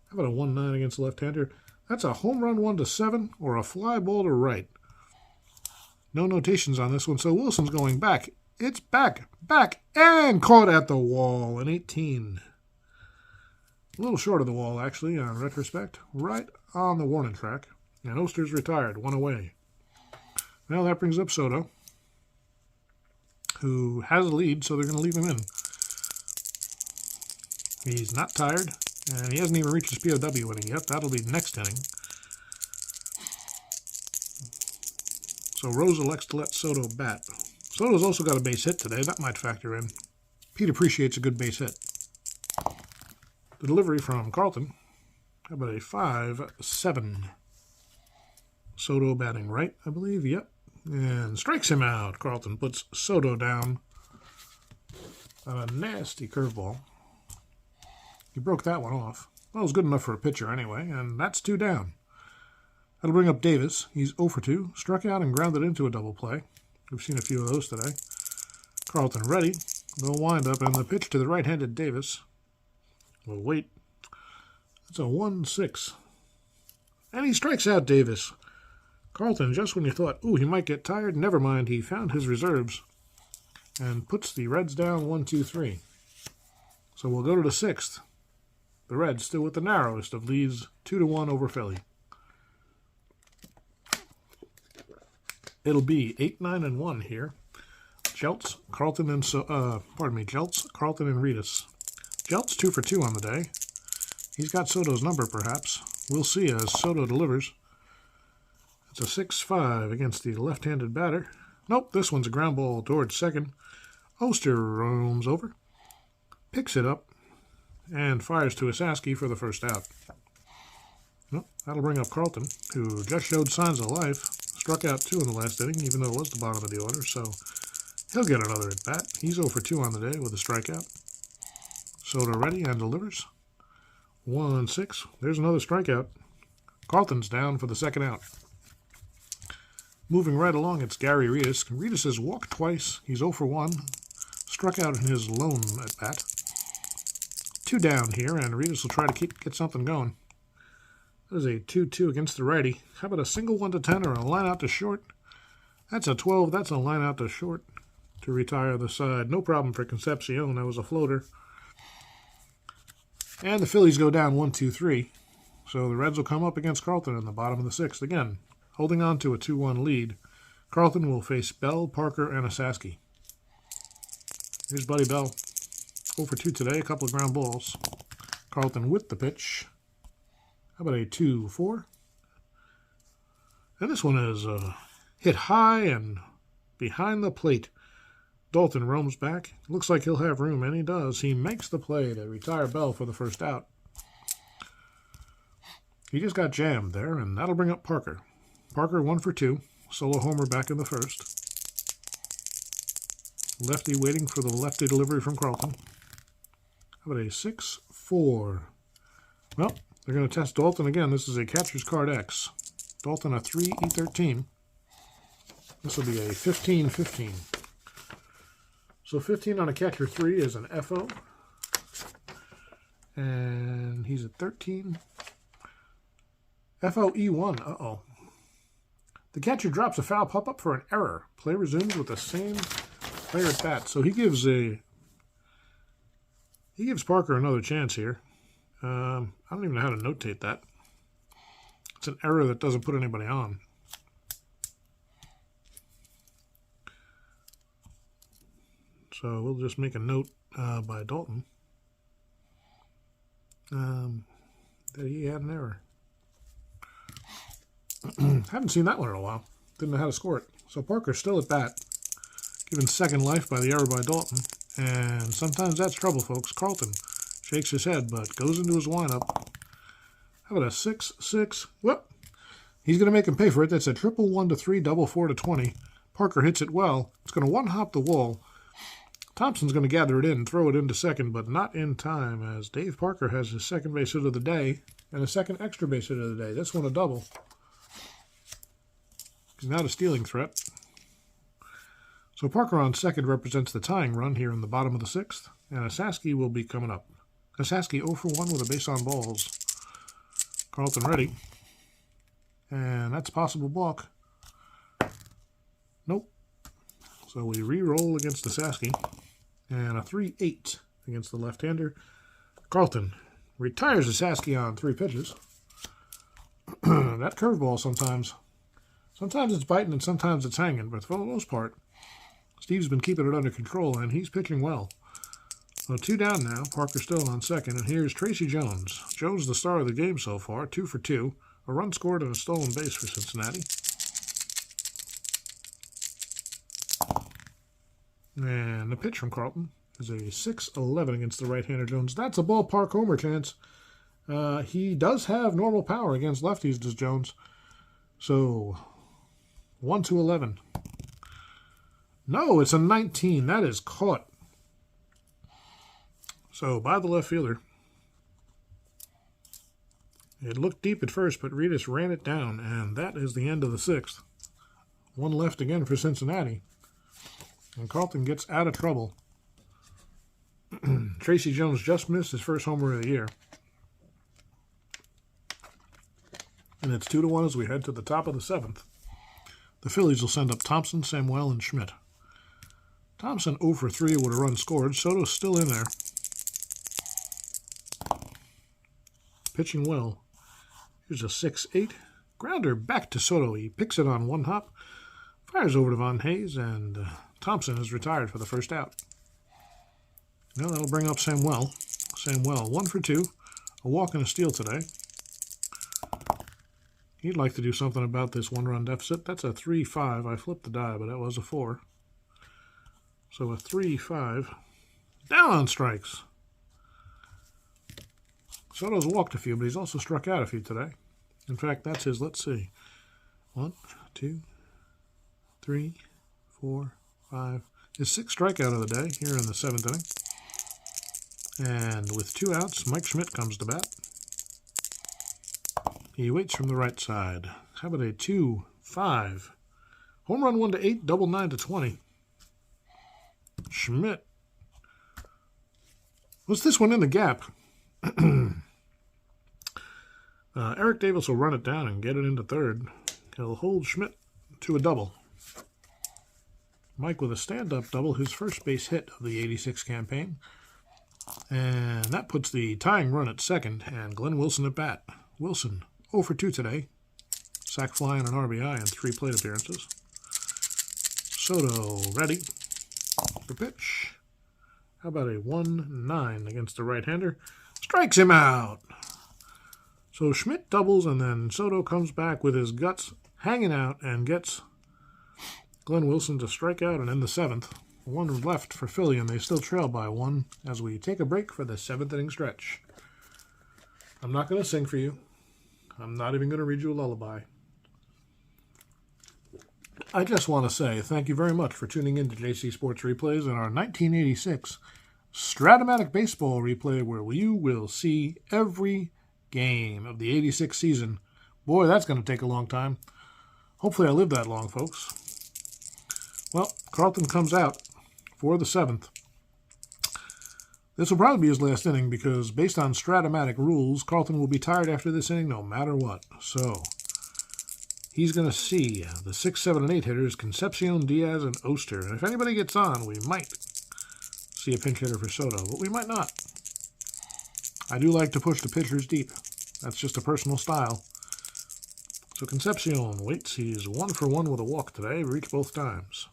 How about a 1-9 against the left-hander? That's a home run 1-7 or a fly ball to right. No notations on this one, so Wilson's going back. It's back, and caught at the wall. An 18. A little short of the wall, actually, on retrospect. Right on the warning track. And Oster's retired, 1 away. Now that brings up Soto, who has a lead, so they're going to leave him in. He's not tired, And he hasn't even reached his POW inning yet. That'll be next inning. So Rose elects to let Soto bat. Soto's also got a base hit today. That might factor in. Pete appreciates a good base hit. The delivery from Carlton. How about a 5-7? Soto batting right, I believe. Yep. And strikes him out. Carlton puts Soto down on a nasty curveball. He broke that one off. Well, it was good enough for a pitcher anyway, and that's 2 down. That'll bring up Davis. He's 0 for 2. Struck out and grounded into a double play. We've seen a few of those today. Carlton ready. The windup and the pitch to the right-handed Davis. We'll wait. That's a 1-6. And he strikes out Davis. Carlton, just when you thought, ooh, he might get tired, never mind, he found his reserves and puts the Reds down 1-2-3. So we'll go to the 6th. The Reds still with the narrowest of leads, 2-1 over Philly. It'll be 8-9-1 here. Jeltz, Carlton, and Jeltz, Carlton, and Reedus. Jeltz 2 for 2 on the day. He's got Soto's number, perhaps. We'll see as Soto delivers. It's a 6-5 against the left-handed batter. Nope, this one's a ground ball towards second. Oster roams over, picks it up, and fires to Asaski for the first out. Well, that'll bring up Carlton, who just showed signs of life. Struck out 2 in the last inning, even though it was the bottom of the order, so he'll get another at-bat. He's 0 for 2 on the day with a strikeout. Soto ready and delivers. 1-6. There's another strikeout. Carlton's down for the second out. Moving right along, it's Gary Reedus. Reedus has walked twice. He's 0 for 1. Struck out in his lone at-bat. 2 down here, and Reedus will try to get something going. That is a 2-2 against the righty. How about a single 1-10 or a line out to short? That's a 12. That's a line out to short to retire the side. No problem for Concepcion. That was a floater. And the Phillies go down 1-2-3. So the Reds will come up against Carlton in the bottom of the 6th. Again, holding on to a 2-1 lead. Carlton will face Bell, Parker, and Asaski. Here's Buddy Bell. 0 for 2 today. A couple of ground balls. Carlton with the pitch. How about a 2-4? And this one is hit high and behind the plate. Dalton roams back. Looks like he'll have room, and he does. He makes the play to retire Bell for the first out. He just got jammed there, and that'll bring up Parker. Parker 1 for 2. Solo homer back in the first. Lefty waiting for the lefty delivery from Carlton. How about a 6-4? Well, they're going to test Dalton again. This is a catcher's card X. Dalton a 3E13. This will be a 15-15. So 15 on a catcher 3 is an FO. And he's at 13. FOE1. Uh-oh. The catcher drops a foul pop-up for an error. Play resumes with the same player at bat. So he gives Parker another chance here. I don't even know how to notate that. It's an error that doesn't put anybody on. So we'll just make a note by Dalton that he had an error. Haven't seen that one in a while. Didn't know how to score it. So Parker's still at bat, given second life by the error by Dalton. And sometimes that's trouble, folks. Carlton shakes his head, but goes into his windup. How about a 6-6? Whoop! He's going to make him pay for it. That's a triple 1-3, double 4-20. Parker hits it well. It's going to one-hop the wall. Thompson's going to gather it in and throw it into second, but not in time, as Dave Parker has his second base hit of the day and a second extra base hit of the day. This one a double. He's not a stealing threat. So Parker on second represents the tying run here in the bottom of the 6th, and Asaski will be coming up. Asaski 0 for 1 with a base on balls. Carlton ready. And that's a possible balk. Nope. So we re-roll against Asaski. And a 3-8 against the left-hander. Carlton retires Asaski on 3 pitches. That curveball sometimes it's biting and sometimes it's hanging, but for the most part, Steve's been keeping it under control, and he's pitching well. Well, 2 down now. Parker still on second. And here's Tracy Jones. Jones, the star of the game so far. 2 for 2. A run scored and a stolen base for Cincinnati. And the pitch from Carlton is a 6-11 against the right-hander Jones. That's a ballpark homer chance. He does have normal power against lefties, does Jones. So, 1-11. No, it's a 19. That is caught. So, by the left fielder. It looked deep at first, but Reedus ran it down, and that is the end of the 6th. 1 left again for Cincinnati. And Carlton gets out of trouble. Tracy Jones just missed his first homer of the year. And it's 2-1 as we head to the top of the 7th. The Phillies will send up Thompson, Samuel, and Schmidt. Thompson 0 for 3 with a run scored. Soto's still in there. Pitching well. Here's a 6-8. Grounder back to Soto. He picks it on 1 hop. Fires over to Von Hayes, and Thompson is retired for the first out. Now that'll bring up Samuel. Samuel 1 for 2. A walk and a steal today. He'd like to do something about this 1-run deficit. That's a 3-5. I flipped the die, but that was a 4. So a 3-5. Down on strikes. Soto's walked a few, but he's also struck out a few today. In fact, that's his, let's see. 1, 2, 3, 4, 5. His 6th strikeout of the day here in the 7th inning. And with 2 outs, Mike Schmidt comes to bat. He waits from the right side. How about a 2-5? Home run 1-8, double 9-20. Schmidt. What's this one in the gap? Eric Davis will run it down and get it into third. He'll hold Schmidt to a double. Mike with a stand-up double, his first base hit of the 86 campaign. And that puts the tying run at second, and Glenn Wilson at bat. Wilson 0 for 2 today. Sac fly and an RBI in 3 plate appearances. Soto ready for pitch. How about a 1-9 against the right-hander? Strikes him out. So Schmidt doubles, and then Soto comes back with his guts hanging out and gets Glenn Wilson to strike out and end the 7th. 1 left for Philly, and they still trail by 1 as we take a break for the 7th inning stretch. I'm not going to sing for you. I'm not even going to read you a lullaby. I just want to say thank you very much for tuning in to JC Sports Replays and our 1986 Strat-O-Matic Baseball replay, where you will see every game of the 86 season. Boy, that's going to take a long time. Hopefully I live that long, folks. Well, Carlton comes out for the 7th. This will probably be his last inning because, based on Strat-O-Matic rules, Carlton will be tired after this inning no matter what. So, he's going to see the 6, 7, and 8 hitters, Concepcion, Diaz, and Oster. And if anybody gets on, we might see a pinch hitter for Soto, but we might not. I do like to push the pitchers deep. That's just a personal style. So Concepcion waits. He's 1 for 1 with a walk today. Reached both times.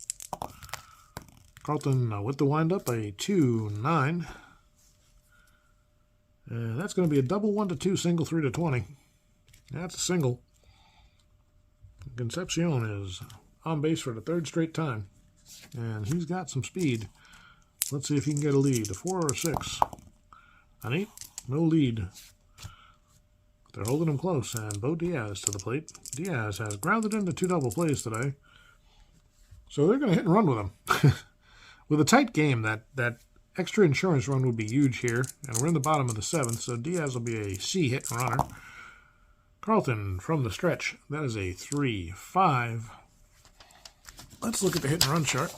Carlton with the windup, a 2-9. That's going to be a double 1-2, single 3-20. That's a single. Concepcion is on base for the 3rd straight time. And he's got some speed. Let's see if he can get a lead. A 4 or a 6. An 8. No lead. They're holding him close, and Bo Diaz to the plate. Diaz has grounded into 2 double plays today. So they're going to hit and run with him. With a tight game, that extra insurance run would be huge here, and we're in the bottom of the 7th, so Diaz will be a C hit and runner. Carlton from the stretch. That is a 3-5. Let's look at the hit and run chart.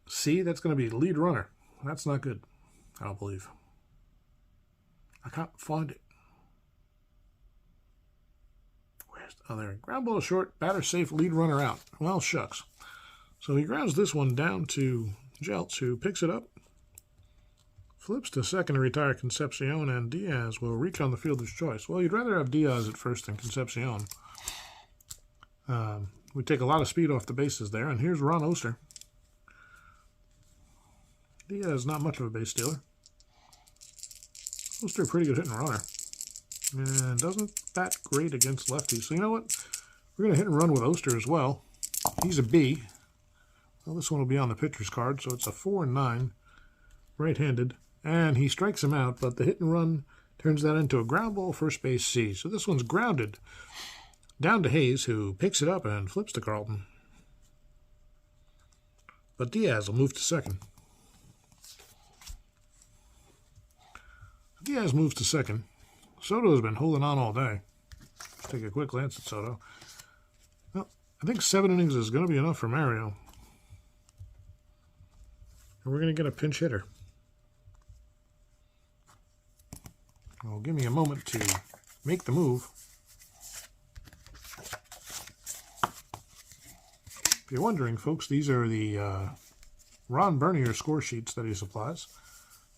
C, that's going to be lead runner. That's not good, I don't believe. I can't find it. Oh, there. Ground ball short, batter safe, lead runner out. Well, shucks. So he grounds this one down to Jeltz, who picks it up, flips to second to retire Concepcion, and Diaz will reach on the fielder's choice. Well, you'd rather have Diaz at first than Concepcion. We take a lot of speed off the bases there, and here's Ron Oster. Diaz, not much of a base stealer. Oster, a pretty good hit and runner. And doesn't bat great against lefties. So you know what? We're going to hit and run with Oster as well. He's a B. Well, this one will be on the pitcher's card, so it's a 4 and 9, right-handed. And he strikes him out, but the hit and run turns that into a ground ball, first base C. So this one's grounded down to Hayes, who picks it up and flips to Carlton. But Diaz will move to second. Diaz moves to second. Soto has been holding on all day. Let's take a quick glance at Soto. Well, I think 7 innings is going to be enough for Mario. And we're going to get a pinch hitter. Well, give me a moment to make the move. If you're wondering, folks, these are the Ron Bernier score sheets that he supplies.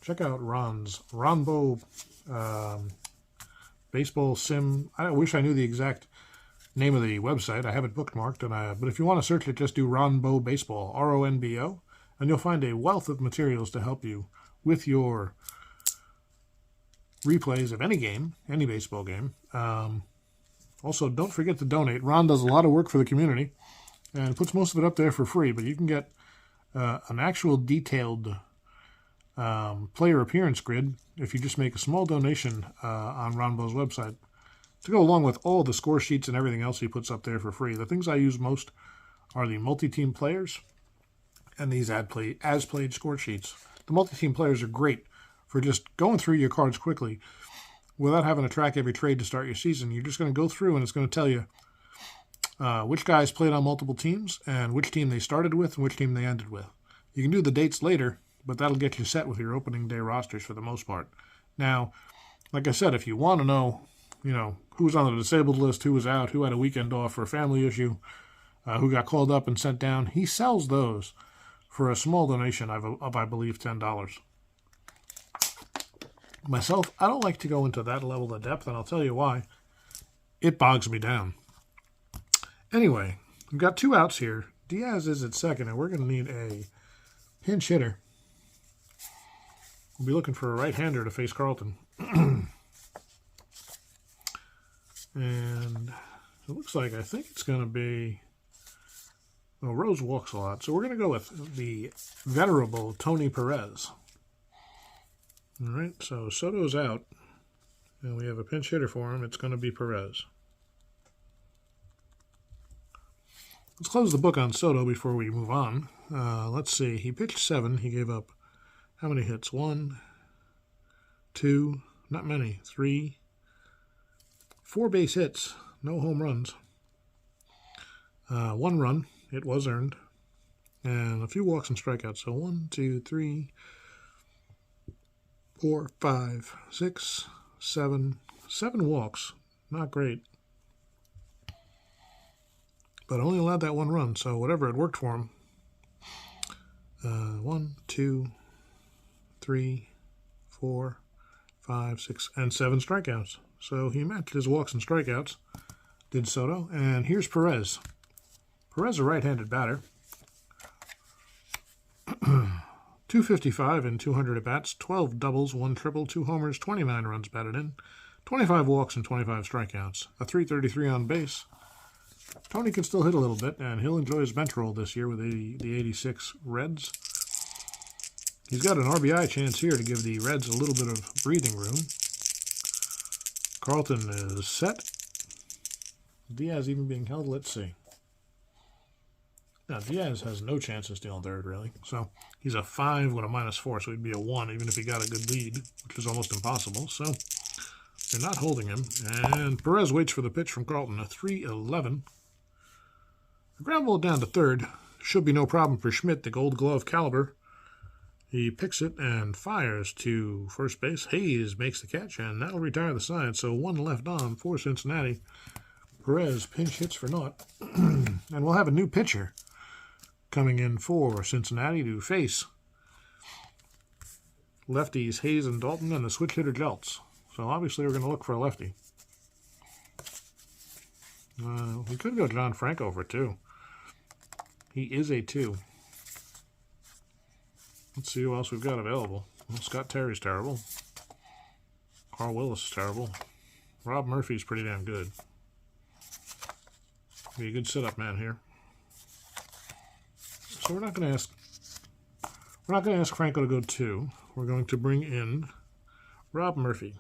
Check out Ron's Ronbo baseball sim. I wish I knew the exact name of the website. I have it bookmarked, but if you want to search it, just do Ronbo Baseball, RONBO, and you'll find a wealth of materials to help you with your replays of any game, any baseball game. Also, don't forget to donate. Ron does a lot of work for the community and puts most of it up there for free, but you can get an actual detailed player appearance grid if you just make a small donation on Ronbo's website to go along with all the score sheets and everything else he puts up there for free. The things I use most are the multi-team players and these as-played score sheets. The multi-team players are great for just going through your cards quickly without having to track every trade to start your season. You're just going to go through and it's going to tell you which guys played on multiple teams and which team they started with and which team they ended with. You can do the dates later, but that'll get you set with your opening day rosters for the most part. Now, like I said, if you want to know, who's on the disabled list, who was out, who had a weekend off for a family issue, who got called up and sent down, he sells those for a small donation of I believe, $10. Myself, I don't like to go into that level of depth, and I'll tell you why. It bogs me down. Anyway, we've got 2 outs here. Diaz is at second, and we're going to need a pinch hitter. We'll be looking for a right-hander to face Carlton. And it looks like, I think it's going to be... Well, Rose walks a lot, so we're going to go with the venerable Tony Perez. All right, so Soto's out, and we have a pinch hitter for him. It's going to be Perez. Let's close the book on Soto before we move on. Let's see. He pitched 7. He gave up how many hits? 1, 2, not many, 3, 4 base hits, no home runs. 1 run, it was earned, and a few walks and strikeouts. So 1, 2, 3, 4, 5, 6, 7 walks. Not great. But only allowed that 1 run, so whatever, it worked for him. 1, 2, 3, 4, 5, 6, and 7 strikeouts. So he matched his walks and strikeouts, did Soto. And here's Perez. Perez, a right-handed batter. 255 and 200 at-bats, 12 doubles, 1 triple, 2 homers, 29 runs batted in, 25 walks and 25 strikeouts, a .333 on base. Tony can still hit a little bit, and he'll enjoy his bench role this year with the 86 Reds. He's got an RBI chance here to give the Reds a little bit of breathing room. Carlton is set. Diaz even being held. Let's see. Now, Diaz has no chance of stealing third, really. So he's a 5 with a -4, so he'd be a 1 even if he got a good lead, which is almost impossible. So they're not holding him. And Perez waits for the pitch from Carlton, a 3-11. A ground ball down to third. Should be no problem for Schmidt, the Gold Glove caliber. He picks it and fires to first base. Hayes makes the catch, and that'll retire the side. So 1 left on for Cincinnati. Perez pinch hits for naught. And we'll have a new pitcher coming in for Cincinnati to face lefties Hayes and Dalton and the switch hitter Jeltz. So obviously we're going to look for a lefty. We could go John Franco for 2. He is a 2. Let's see who else we've got available. Well, Scott Terry's terrible. Carl Willis is terrible. Rob Murphy's pretty damn good. Be a good setup man here. So we're not going to ask Franco to go 2. We're going to bring in Rob Murphy.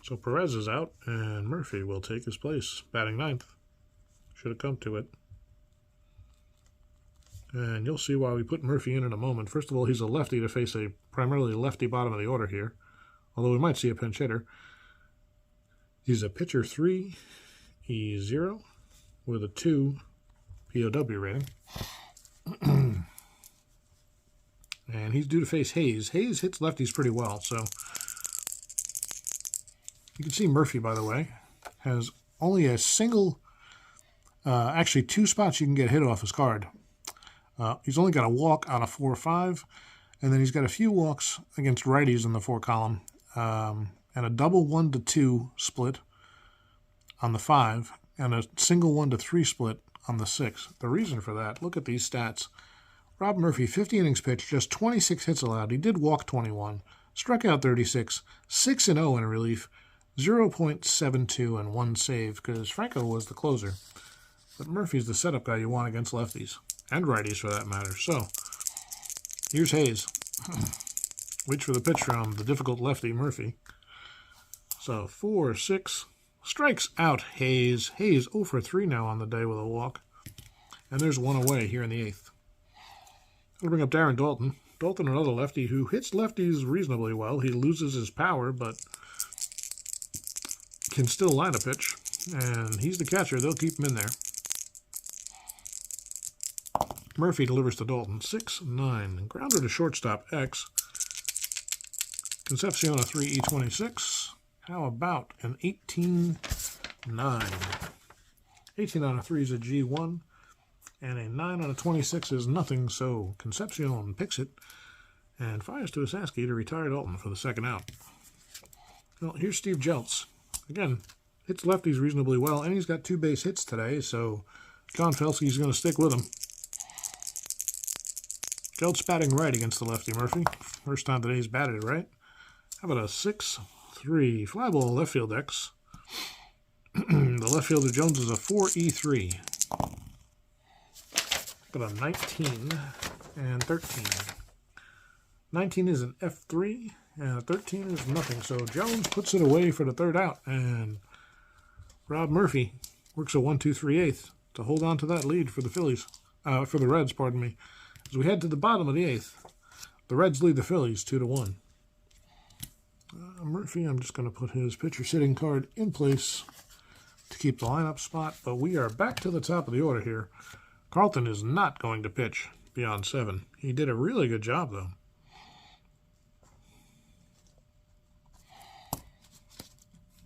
So Perez is out, and Murphy will take his place, batting 9th. Should have come to it. And you'll see why we put Murphy in a moment. First of all, he's a lefty to face a primarily lefty bottom of the order here, although we might see a pinch hitter. He's a pitcher 3, E0, with a 2 POW rating. And he's due to face Hayes. Hayes hits lefties pretty well, so you can see Murphy, by the way, has only a single, actually 2 spots you can get hit off his card. He's only got a walk on a 4-5, and then he's got a few walks against righties in the 4 column, and a double 1-2 split on the 5, and a single 1-3 split on the 6. The reason for that, look at these stats. Rob Murphy, 50 innings pitched, just 26 hits allowed. He did walk 21, struck out 36, 6-0 in relief, 0.72 and 1 save, because Franco was the closer. But Murphy's the setup guy you want against lefties, and righties for that matter. So, here's Hayes. Wait for the pitch from the difficult lefty Murphy. So, 4-6. Strikes out Hayes. Hayes 0 for 3 now on the day with a walk. And there's 1 away here in the 8th. I'll bring up Darren Daulton. Daulton, another lefty who hits lefties reasonably well. He loses his power, but can still line a pitch. And he's the catcher. They'll keep him in there. Murphy delivers to Daulton. 6-9. Grounder to shortstop, X. Concepcion a 3, E26. How about an 18-9? 18 on a 3 is a G1, and a 9 on a 26 is nothing, so Concepcion picks it and fires to Asaski to retire Daulton for the 2nd out. Well, here's Steve Jeltz. Again, hits lefties reasonably well, and he's got 2 base hits today, so John Felske's going to stick with him. Jeltz batting right against the lefty Murphy. First time today he's batted it right. How about a 6-3 fly ball left field X? The left fielder Jones is a 4-E3. Got a 19 and 13. 19 is an F3, and 13 is nothing. So Jones puts it away for the 3rd out, and Rob Murphy works a 1-2-3-8 to hold on to that lead for the Phillies, for the Reds, pardon me. As we head to the bottom of the 8th, the Reds lead the Phillies 2-1. Murphy, I'm just going to put his pitcher sitting card in place to keep the lineup spot, but we are back to the top of the order here. Carlton is not going to pitch beyond 7. He did a really good job, though.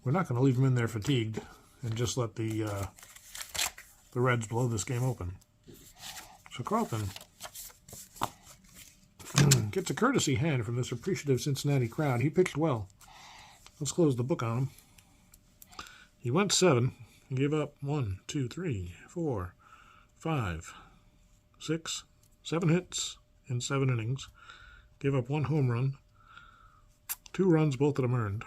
We're not going to leave him in there fatigued and just let the Reds blow this game open. So Carlton gets a courtesy hand from this appreciative Cincinnati crowd. He pitched well. Let's close the book on him. He went 7. He gave up 1, 2, 3, 4, 5, 6, 7 hits in 7 innings. Gave up 1 home run. 2 runs, both of them earned.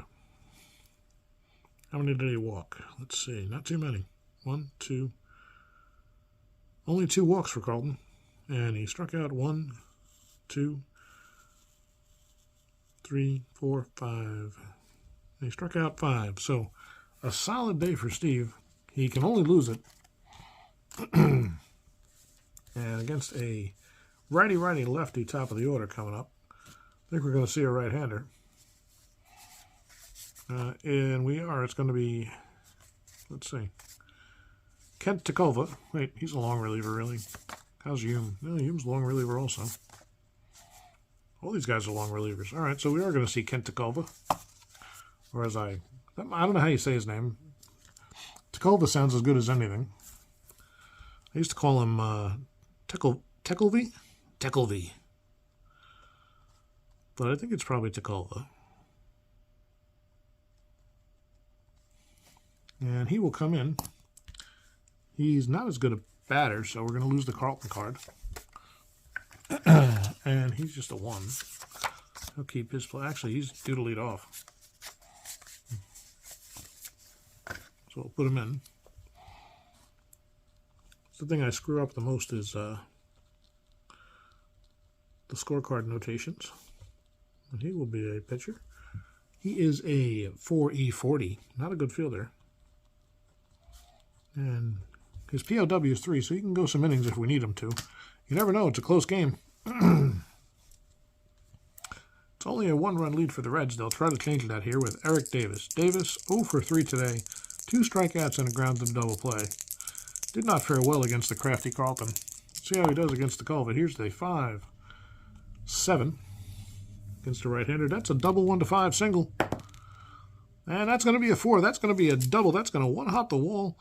How many did he walk? Let's see. Not too many. 1, 2. Only 2 walks for Carlton. And he struck out 1, 2, 3, 4, 5. And he struck out 5. So a solid day for Steve. He can only lose it. And against a righty-lefty top of the order coming up, I think we're going to see a right-hander. And we are. It's going to be, let's see, Kent Tacova. Wait, he's a long reliever, really. How's Hume? No, Hume's a long reliever also. All these guys are long relievers. All right, so we are going to see Kent Tacova. Or as I don't know how you say his name. Tacova sounds as good as anything. I used to call him Tekelvy? Tekelvy. But I think it's probably Tacova. And he will come in. He's not as good a batter, so we're going to lose the Carlton card. And he's just a 1. He'll keep his play. Actually, he's due to lead off. So we'll put him in. The thing I screw up the most is the scorecard notations. And he will be a pitcher. He is a 4E40. Not a good fielder. And his POW is 3, so he can go some innings if we need him to. You never know. It's a close game. It's only a 1-run lead for the Reds. They'll try to change that here with Eric Davis. Davis 0 for 3 today. 2 strikeouts and a grounded double play. Did not fare well against the crafty Carlton. See how he does against the Culver. Here's the 5-7 against the right-hander. That's a double 1-5 single. And that's going to be a 4. That's going to be a double. That's going to one-hop the wall.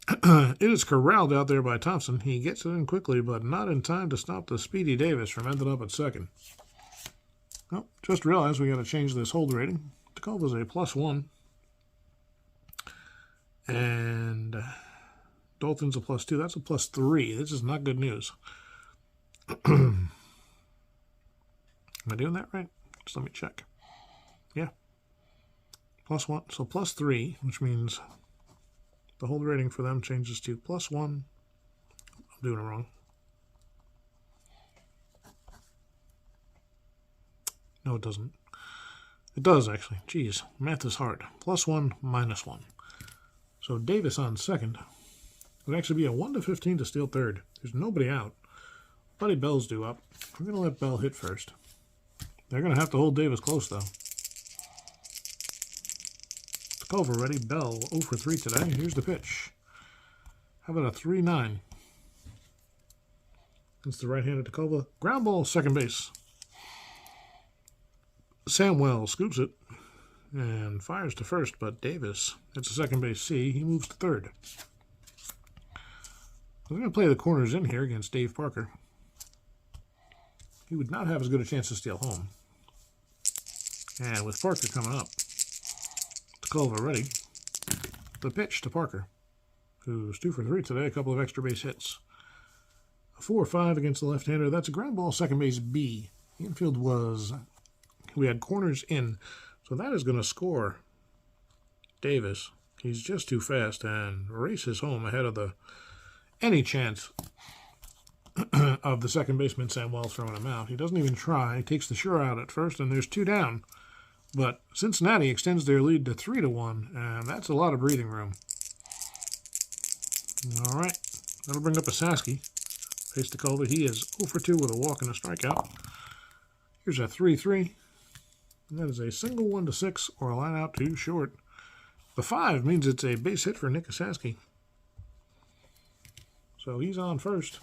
It is corralled out there by Thompson. He gets it in quickly, but not in time to stop the speedy Davis from ending up at second. Oh, just realized we got to change this hold rating. Tacova's a +1. And Dalton's a +2. That's a +3. This is not good news. Am I doing that right? Just let me check. Yeah. +1. So +3, which means the hold rating for them changes to +1. I'm doing it wrong. No, it doesn't. It does, actually. Jeez, math is hard. +1, -1. So Davis on second would actually be a 1-15 to steal third. There's nobody out. Buddy Bell's due up. We're going to let Bell hit first. They're going to have to hold Davis close, though. Culver ready. Bell 0 for 3 today. Here's the pitch. How about a 3-9? Against the right-handed Tacova. Ground ball, second base. Samwell scoops it and fires to first, but Davis, it's a second base C. He moves to third. We're going to play the corners in here against Dave Parker. He would not have as good a chance to steal home. And with Parker coming up, Tacova ready. The pitch to Parker, who's 2 for 3 today, a couple of extra base hits. A 4-5 against the left-hander. That's a ground ball, second base B. The infield was, we had corners in, so that is going to score Davis. He's just too fast and races home ahead of any chance of the second baseman Samwell throwing him out. He doesn't even try. He takes the sure out at first, and there's 2 down. But Cincinnati extends their lead to 3-1, and that's a lot of breathing room. All right, that'll bring up a Sasky. Face to Culver. He is 0 for 2 with a walk and a strikeout. Here's a 3-3. And that is a single 1-6 or a line out too short. The 5 means it's a base hit for Nick Sasky. So he's on first.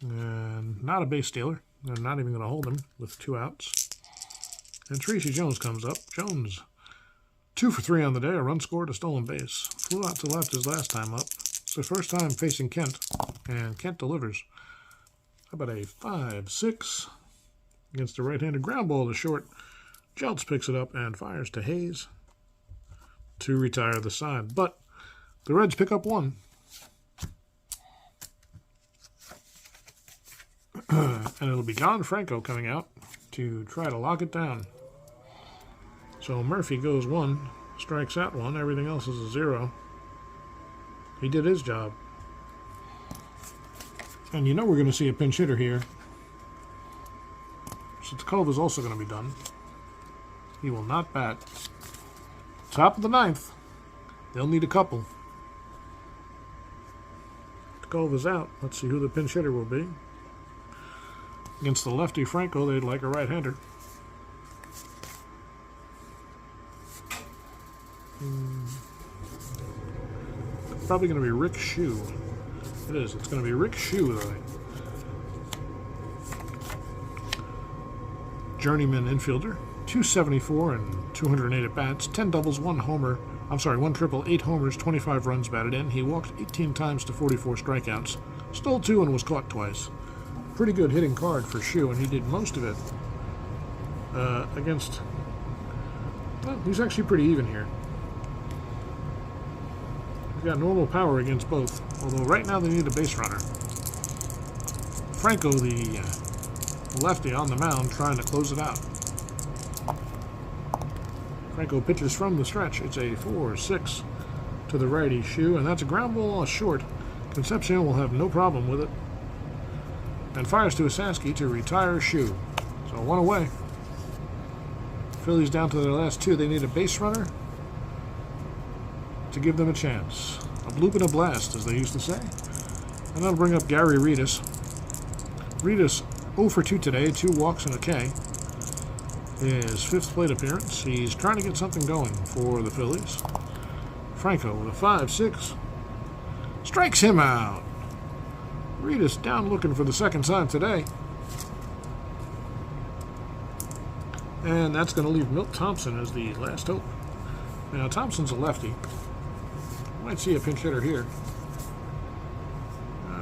And not a base stealer. They're not even going to hold him with 2 outs. And Tracy Jones comes up. Jones, 2 for 3 on the day. A run scored, a stolen base. Flew out to left his last time up. It's the first time facing Kent. And Kent delivers. How about a 5-6 against the right-handed ground ball to short. Jeltz picks it up and fires to Hayes to retire the side. But the Reds pick up 1. And it'll be John Franco coming out to try to lock it down. So Murphy goes 1, strikes out 1. Everything else is a 0. He did his job. And you know we're going to see a pinch hitter here. So Tacova's also going to be done. He will not bat. Top of the 9th. They'll need a couple. Tacova's out. Let's see who the pinch hitter will be. Against the lefty Franco, they'd like a right-hander. Probably going to be Rick Shue. It is. It's going to be Rick Shue, though. Journeyman infielder. 274 and 208 at-bats. 10 doubles, 1 triple, 8 homers, 25 runs batted in. He walked 18 times to 44 strikeouts. Stole 2 and was caught twice. Pretty good hitting card for Shue, and he did most of it against... Well, he's actually pretty even here. They've got normal power against both, although right now they need a base runner. Franco, the lefty, on the mound trying to close it out. Franco pitches from the stretch. It's a 4-6 to the righty shoe, and that's a ground ball short. Concepcion will have no problem with it. And fires to Osaski to retire shoe. So one away. Phillies down to their last two. They need a base runner to give them a chance. A bloop and a blast, as they used to say. And that'll bring up Gary Reedus. Reedus 0 for 2 today, 2 walks and a K. His 5th plate appearance. He's trying to get something going for the Phillies. Franco with a 5-6. Strikes him out. Reedus down looking for the second time today. And that's going to leave Milt Thompson as the last hope. Now, Thompson's a lefty. Might see a pinch hitter here.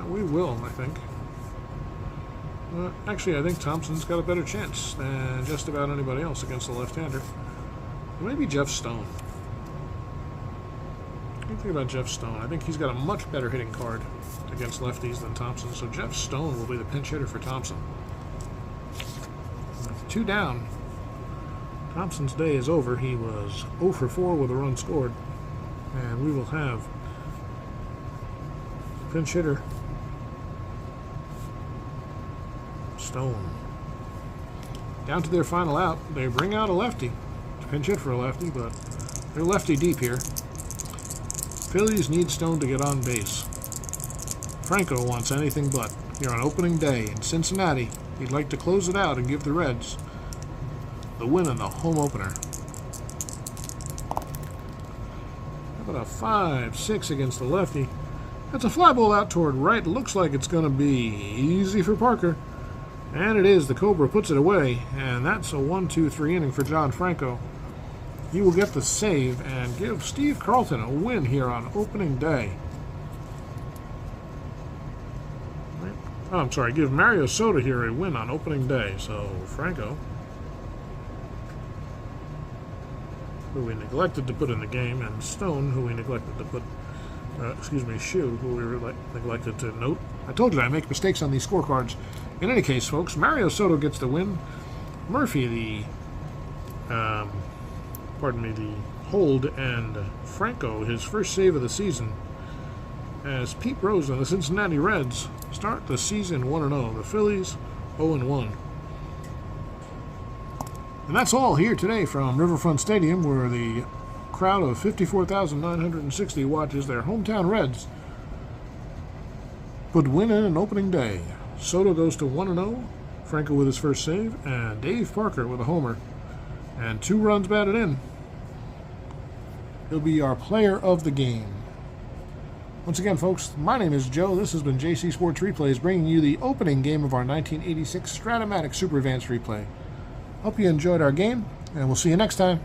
We will, I think. Actually, I think Thompson's got a better chance than just about anybody else against the left-hander. Maybe Jeff Stone. What do you think about Jeff Stone? I think he's got a much better hitting card against lefties than Thompson, so Jeff Stone will be the pinch hitter for Thompson. With 2 down, Thompson's day is over. He was 0 for 4 with a run scored, and we will have pinch hitter Stone. Down to their final out. They bring out a lefty to pinch hit for a lefty, but they're lefty deep here. Phillies need Stone to get on base. Franco wants anything but. Here on opening day in Cincinnati, he'd like to close it out and give the Reds the win in the home opener. How about a 5-6 against the lefty? That's a fly ball out toward right. Looks like it's going to be easy for Parker. And it is. The Cobra puts it away. And that's a 1-2-3 inning for John Franco. He will get the save and give Steve Carlton a win here on opening day. Oh, I'm sorry. Give Mario Soto here a win on opening day. So Franco, who we neglected to put in the game, and Stone, who we neglected to put, Shoe, who we neglected to note. I told you I make mistakes on these scorecards. In any case, folks, Mario Soto gets the win. Murphy, the hold, and Franco, his first save of the season, as Pete Rose and the Cincinnati Reds start the season 1-0. The Phillies 0-1. And that's all here today from Riverfront Stadium, where the crowd of 54,960 watches their hometown Reds put win in an opening day. Soto goes to 1-0, Franco with his first save, and Dave Parker with a homer. And 2 runs batted in. He'll be our player of the game. Once again, folks, my name is Joe. This has been JC Sports Replays, bringing you the opening game of our 1986 Strat-O-Matic Super Advanced Replay. Hope you enjoyed our game, and we'll see you next time.